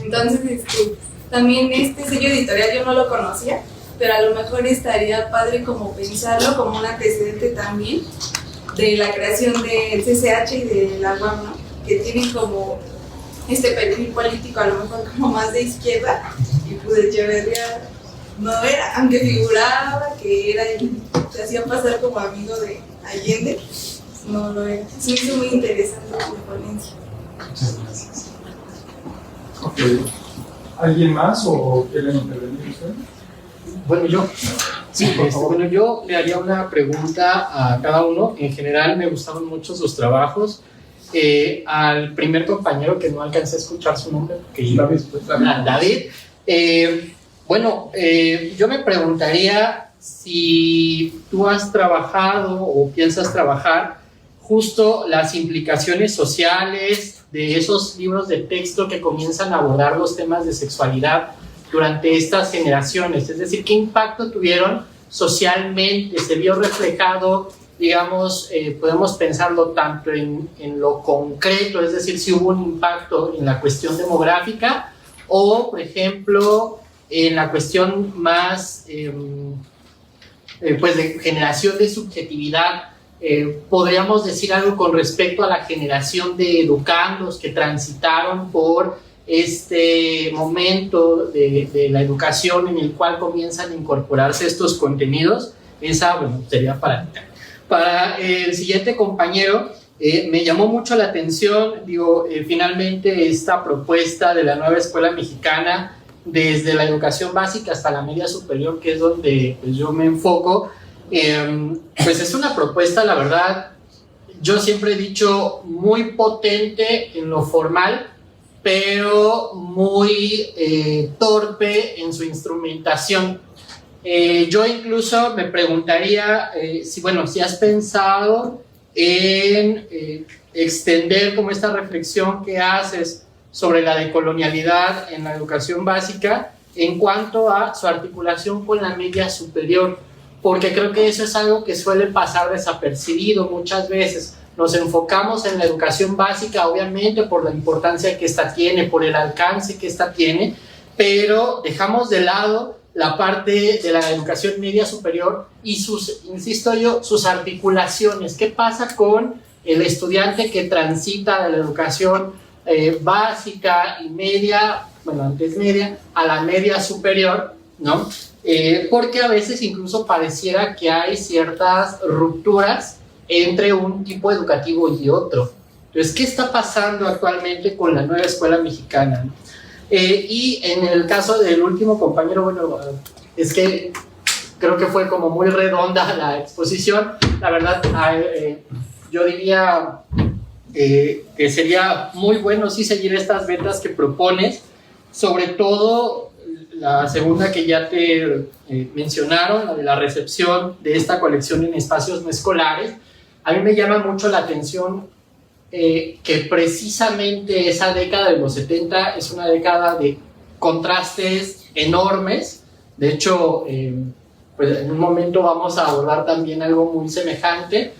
Entonces, también este sello editorial yo no lo conocía, pero a lo mejor estaría padre como pensarlo como un antecedente también de la creación del CCH y de la UAM, ¿no? Que tienen como este perfil político a lo mejor como más de izquierda y pues Echeverría no era, aunque figuraba que era se hacía pasar como amigo de Allende, no lo era. Se me hizo muy interesante la ponencia. Muchas gracias. Ok. ¿Alguien más o quieren intervenir ustedes? Bueno, yo. Sí, por favor. Bueno, yo le haría una pregunta a cada uno. En general me gustaron mucho sus trabajos. Al primer compañero que no alcancé a escuchar su nombre, David. Yo me preguntaría si tú has trabajado o piensas trabajar justo las implicaciones sociales de esos libros de texto que comienzan a abordar los temas de sexualidad durante estas generaciones, es decir, qué impacto tuvieron socialmente, se vio reflejado, digamos, podemos pensarlo tanto en lo concreto, es decir, si hubo un impacto en la cuestión demográfica o, por ejemplo, en la cuestión más pues de generación de subjetividad. Podríamos decir algo con respecto a la generación de educandos que transitaron por este momento de la educación en el cual comienzan a incorporarse estos contenidos. Esa, bueno, sería para el siguiente compañero. Me llamó mucho la atención, finalmente esta propuesta de la nueva escuela mexicana, desde la educación básica hasta la media superior, que es donde pues, yo me enfoco, pues es una propuesta, la verdad, yo siempre he dicho, muy potente en lo formal, pero muy torpe en su instrumentación. Yo incluso me preguntaría si has pensado en extender como esta reflexión que haces sobre la decolonialidad en la educación básica en cuanto a su articulación con la media superior, porque creo que eso es algo que suele pasar desapercibido muchas veces. Nos enfocamos en la educación básica, obviamente, por la importancia que esta tiene, por el alcance que esta tiene, pero dejamos de lado la parte de la educación media superior y sus articulaciones. ¿Qué pasa con el estudiante que transita de la educación básica y media, bueno, antes media, a la media superior, ¿no? Porque a veces incluso pareciera que hay ciertas rupturas entre un tipo educativo y otro. Entonces, ¿qué está pasando actualmente con la nueva escuela mexicana? Y en el caso del último compañero, bueno, es que creo que fue como muy redonda la exposición. La verdad, yo diría que sería muy bueno sí seguir estas metas que propones, sobre todo la segunda que ya te mencionaron, la de la recepción de esta colección en espacios no escolares. A mí me llama mucho la atención que precisamente esa década de los 70 es una década de contrastes enormes. De hecho, pues en un momento vamos a abordar también algo muy semejante,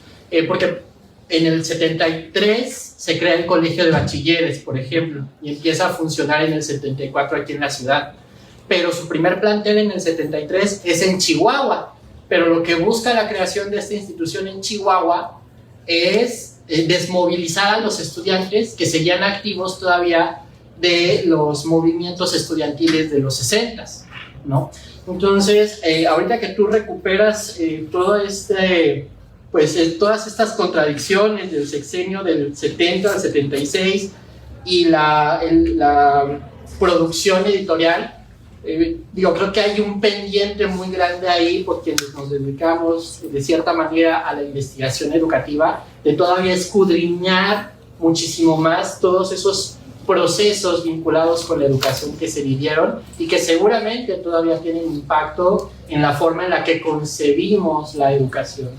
porque en el 73 se crea el Colegio de Bachilleres, por ejemplo, y empieza a funcionar en el 74 aquí en la ciudad. Pero su primer plantel en el 73 es en Chihuahua. Pero lo que busca la creación de esta institución en Chihuahua es desmovilizar a los estudiantes que seguían activos todavía de los movimientos estudiantiles de los 60s, ¿no? Entonces, ahorita que tú recuperas todo todas estas contradicciones del sexenio del 70 al 76 y la producción editorial, creo que hay un pendiente muy grande ahí por quienes nos dedicamos de cierta manera a la investigación educativa, de todavía escudriñar muchísimo más todos esos procesos vinculados con la educación que se vivieron y que seguramente todavía tienen impacto en la forma en la que concebimos la educación.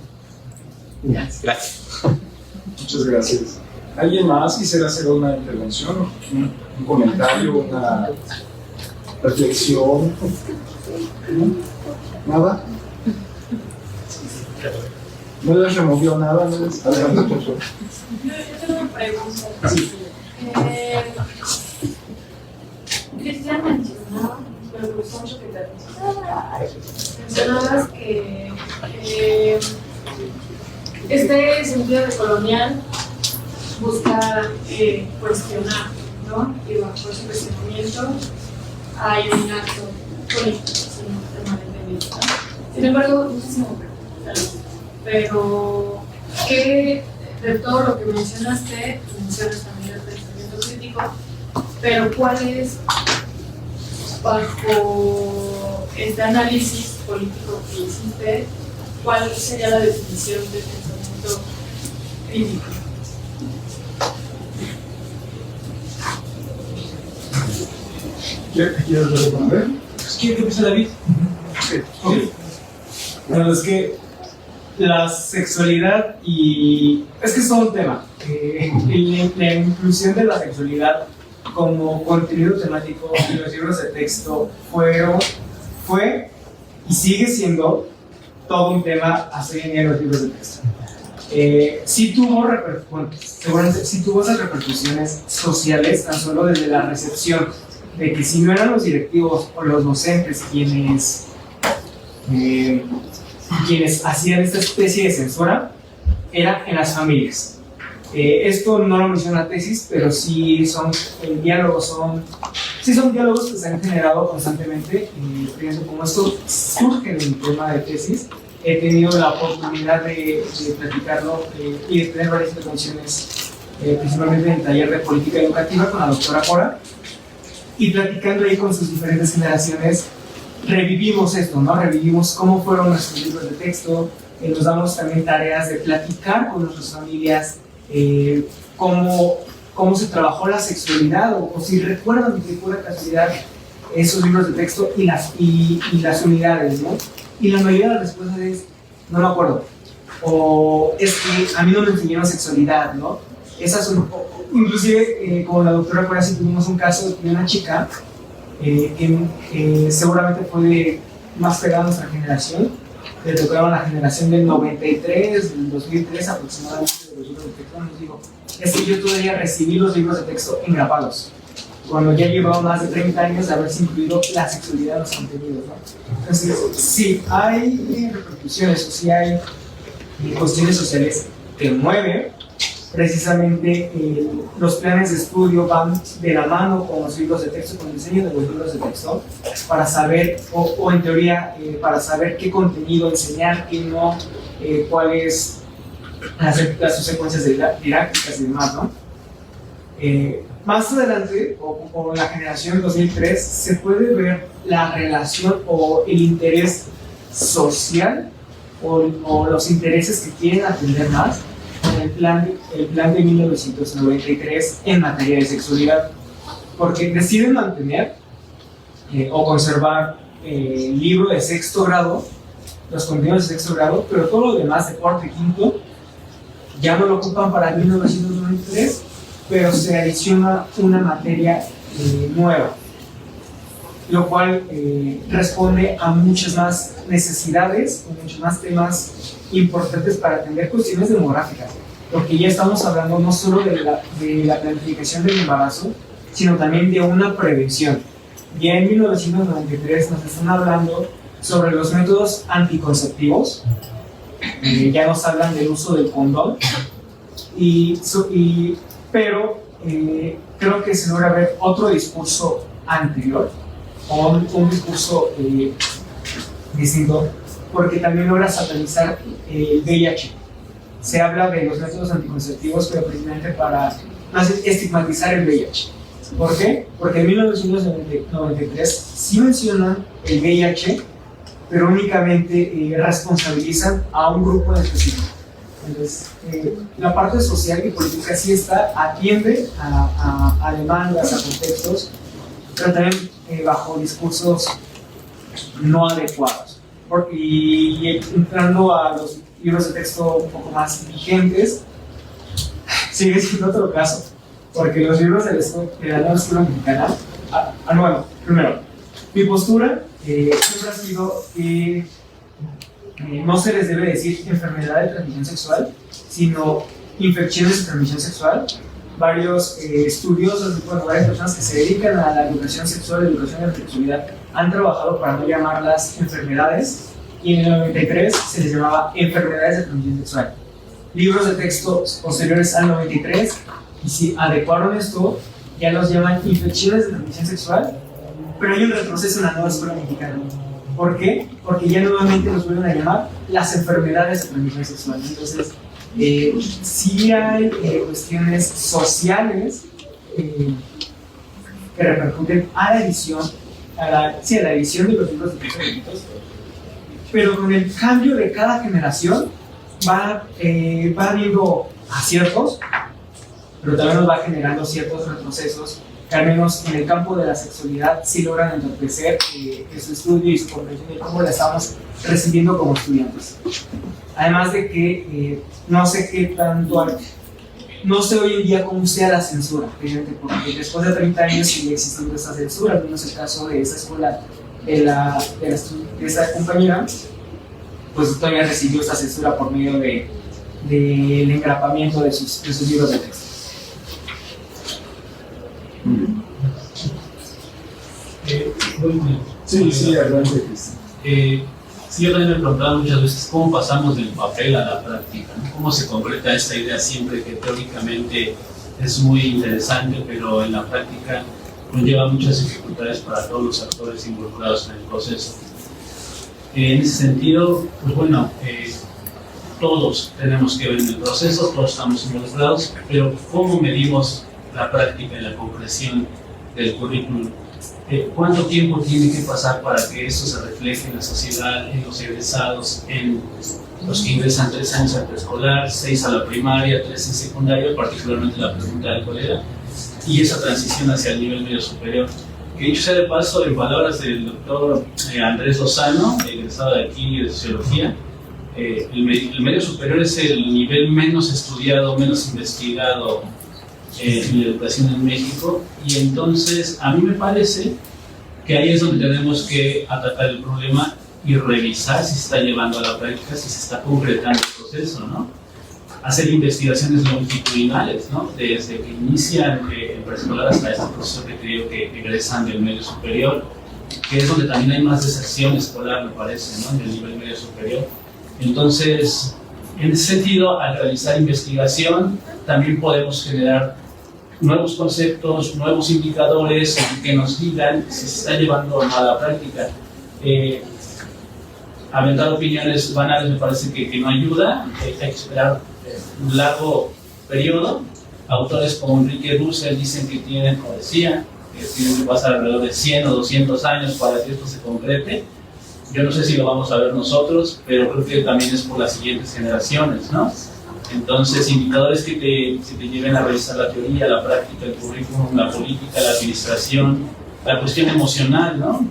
Gracias. Muchas gracias. ¿Alguien más quisiera hacer una intervención, un comentario, una reflexión? ¿Nada? ¿No les removió nada? ¿No les... Adelante, por favor. Yo tengo una pregunta. Sí. Cristian mencionaba, me gustó mucho que te mencionabas que este sentido de colonial busca cuestionar, ¿no? Y bajo ese cuestionamiento hay un acto político, si no estoy mal entendido, ¿no? Sin embargo, no sé si me pregunto, pero ¿qué de todo lo que mencionaste, mencionas también el pensamiento crítico, pero cuál es, bajo este análisis político que hiciste, cuál sería la definición de pensamiento crítico? ¿Quieres responder? ¿Quién te empieza, David? Sí. Okay. Bueno, es que la sexualidad y... Es que es todo un tema. La inclusión de la sexualidad como contenido temático en los libros de texto fue y sigue siendo todo un tema hasta hoy en día en los libros de texto. Sí seguramente sí tuvo esas repercusiones sociales, tan solo desde la recepción de que si no eran los directivos o los docentes quienes hacían esta especie de censura, era en las familias. Esto no lo menciona la tesis, pero sí son diálogos que se han generado constantemente. Pienso como esto surge en el tema de tesis, he tenido la oportunidad de platicarlo y de tener varias intervenciones, principalmente en el taller de política educativa con la doctora Cora, y platicando ahí con sus diferentes generaciones, revivimos esto, ¿no? Revivimos cómo fueron nuestros libros de texto, nos damos también tareas de platicar con nuestras familias, cómo se trabajó la sexualidad, o si recuerdan de pura casualidad esos libros de texto y las unidades, ¿no? Y la mayoría de las respuestas es, no me acuerdo. O es que a mí no me enseñaron sexualidad, ¿no? Esas son, inclusive, como la doctora Corazzi, tuvimos un caso de una chica que seguramente fue más pegada a nuestra generación, le tocaba la generación del 93, del 2003 aproximadamente, de los libros de texto. Nos digo, es que yo todavía recibí los libros de texto engrapados, cuando ya llevaba más de 30 años de haberse incluido la sexualidad en los contenidos, ¿no? Entonces, sí hay repercusiones o sí hay cuestiones sociales que mueven. Precisamente los planes de estudio van de la mano con los libros de texto, con el diseño de los libros de texto, para saber, o en teoría, para saber qué contenido enseñar, qué no, cuáles las consecuencias didácticas y demás, ¿no? Más adelante, o la generación 2003, se puede ver la relación o el interés social o los intereses que quieren atender más con el plan de 1993 en materia de sexualidad, porque deciden mantener o conservar el libro de sexto grado, los contenidos de sexto grado, pero todo lo demás de cuarto y quinto ya no lo ocupan para 1993, pero se adiciona una materia nueva, lo cual responde a muchas más necesidades, a muchos más temas importantes para atender cuestiones demográficas, porque ya estamos hablando no solo de la planificación del embarazo, sino también de una prevención. Ya en 1993 nos están hablando sobre los métodos anticonceptivos, ya nos hablan del uso del condón, pero creo que se logra ver otro discurso anterior, o un discurso distinto, porque también logra satanizar el VIH. Se habla de los métodos anticonceptivos, pero precisamente para estigmatizar el VIH. ¿Por qué? Porque en 1993 sí mencionan el VIH, pero únicamente responsabilizan a un grupo en específico. Entonces, la parte social y política sí atiende a demandas, a contextos, pero también bajo discursos no adecuados. Y entrando a los libros de texto un poco más vigentes, sigue siendo otro caso, porque los libros de la nueva escuela mexicana, bueno, primero, mi postura siempre ha sido que no se les debe decir enfermedad de transmisión sexual, sino infecciones de transmisión sexual. Varios estudiosos, varias personas que se dedican a la educación sexual, educación de la sexualidad, han trabajado para no llamarlas enfermedades, y en el 93 se les llamaba enfermedades de transmisión sexual. Libros de texto posteriores al 93, y si adecuaron esto, ya los llaman infecciones de transmisión sexual, pero hay un retroceso en la nueva escuela mexicana. ¿Por qué? Porque ya nuevamente nos vuelven a llamar las enfermedades de transmisión sexual. Entonces, sí hay cuestiones sociales que repercuten a la edición, a la edición de los libros de texto, pero con el cambio de cada generación va habiendo aciertos, pero también nos va generando ciertos retrocesos que al menos en el campo de la sexualidad sí logran entorpecer su estudio y su comprensión de cómo la estamos recibiendo como estudiantes. Además de que no sé qué tanto, no sé hoy en día cómo sea la censura, porque después de 30 años sigue existiendo esta censura, al menos el caso de esta escuela, de esta compañera, pues todavía recibió esta censura por medio del engrapamiento de sus libros de texto. Sí, adelante. Sí, yo también me he preguntado muchas veces cómo pasamos del papel a la práctica, ¿no? Cómo se concreta esta idea siempre que teóricamente es muy interesante, pero en la práctica conlleva muchas dificultades para todos los actores involucrados en el proceso. En ese sentido, pues bueno, todos tenemos que ver en el proceso, todos estamos involucrados, pero ¿cómo medimos la práctica y la concreción del currículum? ¿Cuánto tiempo tiene que pasar para que eso se refleje en la sociedad, en los egresados, en los que ingresan 3 años al preescolar, 6 a la primaria, 3 en secundaria, particularmente la pregunta del colega, y esa transición hacia el nivel medio superior? Que dicho sea de paso, en palabras del doctor Andrés Lozano, egresado de aquí de Sociología, el medio superior es el nivel menos estudiado, menos investigado en la educación en México, y entonces a mí me parece que ahí es donde tenemos que atacar el problema y revisar si se está llevando a la práctica, si se está concretando el proceso, ¿no? Hacer investigaciones longitudinales, ¿no? Desde que inician en preescolar hasta este proceso que te digo que egresan del medio superior, que es donde también hay más deserción escolar, me parece, ¿no? En el nivel medio superior. Entonces, en ese sentido, al realizar investigación, también podemos generar nuevos conceptos, nuevos indicadores que nos digan si se está llevando o no a la práctica. Aventar opiniones banales me parece que no ayuda, hay que esperar un largo periodo. Autores como Enrique Dussel dicen que tienen, como decía, que tienen que pasar alrededor de 100 o 200 años para que esto se concrete. Yo no sé si lo vamos a ver nosotros, pero creo que también es por las siguientes generaciones, ¿no? Entonces, indicadores que te lleven a revisar la teoría, la práctica, el currículum, la política, la administración, la cuestión emocional, ¿no?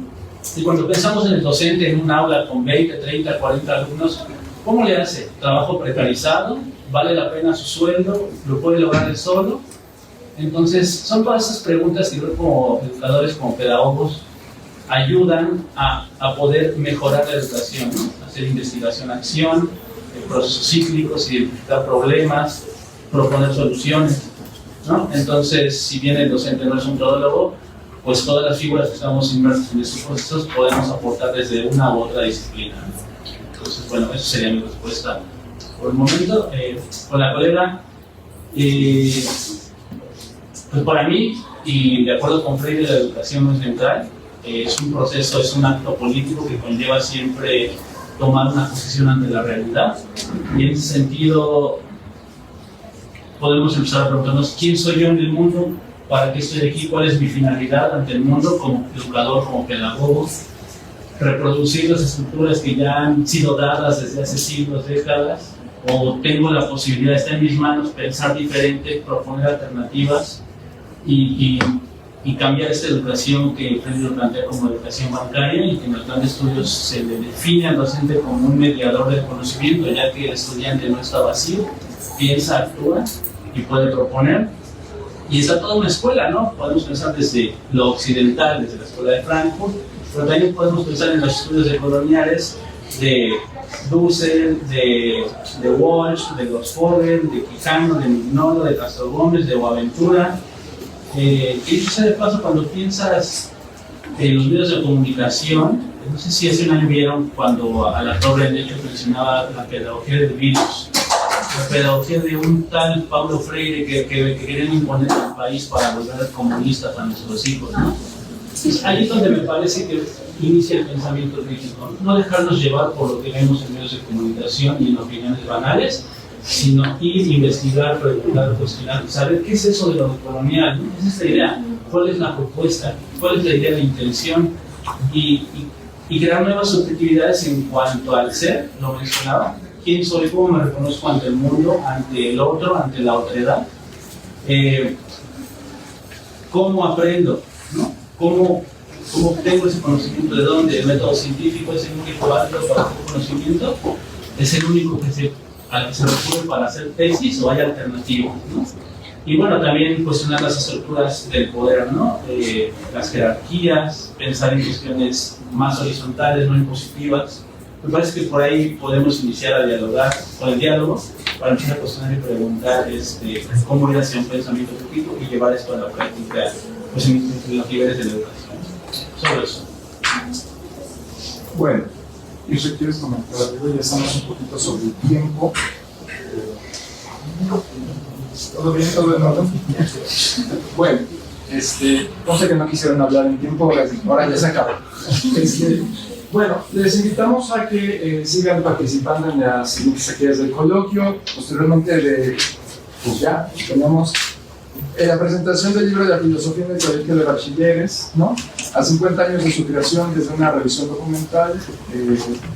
Y cuando pensamos en el docente en un aula con 20, 30, 40 alumnos, ¿cómo le hace? ¿Trabajo precarizado? ¿Vale la pena su sueldo? ¿Lo puede lograr él solo? Entonces, son todas esas preguntas que yo como educadores, como pedagogos, ayudan a poder mejorar la educación, ¿no? Hacer investigación-acción, procesos cíclicos, identificar problemas, proponer soluciones, ¿no? Entonces, si bien el docente no es un todólogo, pues todas las figuras que estamos inmersos en estos procesos podemos aportar desde una u otra disciplina, ¿no? Entonces, bueno, eso sería mi respuesta por el momento. Con la colega, pues para mí, y de acuerdo con Freire, la educación no es neutral, es un proceso, es un acto político que conlleva siempre tomar una posición ante la realidad, y en ese sentido podemos empezar a preguntarnos quién soy yo en el mundo, para qué estoy aquí, cuál es mi finalidad ante el mundo como educador, como pedagogo. Reproducir las estructuras que ya han sido dadas desde hace siglos, décadas, o tengo la posibilidad, está en mis manos pensar diferente, proponer alternativas y cambiar esta educación que Freire lo plantea como educación bancaria, y que en el plan de estudios se le define al docente como un mediador del conocimiento, ya que el estudiante no está vacío, piensa, actúa y puede proponer. Y está toda una escuela, ¿no? Podemos pensar desde lo occidental, desde la escuela de Frankfurt, pero también podemos pensar en los estudios decoloniales de Dussel, de Walsh, de Gosfogel, de Quijano, de Mignolo, de Castro Gómez, de Boaventura. Y dicho sea de paso, cuando piensas en los medios de comunicación, no sé si hace un año vieron cuando a la Torre de hecho mencionaba la pedagogía del virus, la pedagogía de un tal Paulo Freire que querían imponer al país para volver comunistas a nuestros hijos, ¿no? Entonces, ahí es donde me parece que inicia el pensamiento crítico, no dejarnos llevar por lo que vemos en medios de comunicación y en opiniones banales, sino ir, investigar, preguntar, cuestionar, saber qué es eso de lo colonial, ¿no? ¿Qué es esta idea? ¿Cuál es la propuesta? ¿Cuál es la idea de intención? Y crear nuevas subjetividades en cuanto al ser, lo mencionaba. ¿Quién soy? ¿Cómo me reconozco ante el mundo, ante el otro, ante la otredad? ¿Cómo aprendo? ¿No? ¿Cómo obtengo ese conocimiento? ¿De dónde? ¿El método científico es el único válido para hacer conocimiento? ¿Es el único al que se recurre para hacer tesis o hay alternativas, ¿no? Y bueno, también cuestionar las estructuras del poder, ¿no? Las jerarquías, pensar en cuestiones más horizontales, no impositivas. Me parece que por ahí podemos iniciar a dialogar con el diálogo para empezar a cuestionar y preguntar cómo ir hacia un pensamiento crítico y llevar esto a la práctica, pues, en los niveles de la educación. Sobre eso. Bueno, y si quieres comentar algo, ya estamos un poquito sobre el tiempo. ¿Todo bien? ¿Todo en orden? Bueno, no sé que no quisieron hablar en tiempo, ahora ya se acabó. Bueno, les invitamos a que sigan participando en las siguientes actividades del coloquio. Posteriormente, pues ya tenemos la presentación del libro de la filosofía en el Colegio de Bachilleres, ¿no? A 50 años de su creación, desde una revisión documental,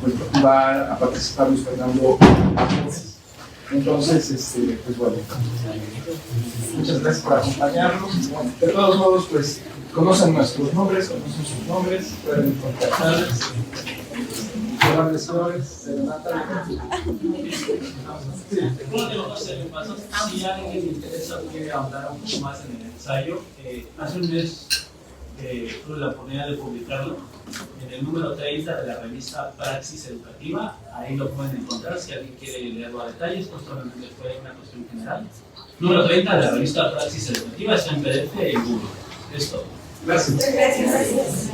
pues va a participar Luis Fernando Álvarez. Entonces, pues bueno, muchas gracias por acompañarnos. De todos modos, pues conocen nuestros nombres, conocen sus nombres, pueden contactarles. Llevarles flores, serenata. Si a alguien le interesa quiere hablar un poco más en el ensayo, hace un mes tuve la oportunidad de publicarlo en el número 30 de la revista Praxis Educativa. Ahí lo pueden encontrar si alguien quiere leerlo a detalles, pues solamente fue una cuestión general. Número 30 de la revista Praxis Educativa, está en PDF en Google. Es todo. Gracias. Gracias.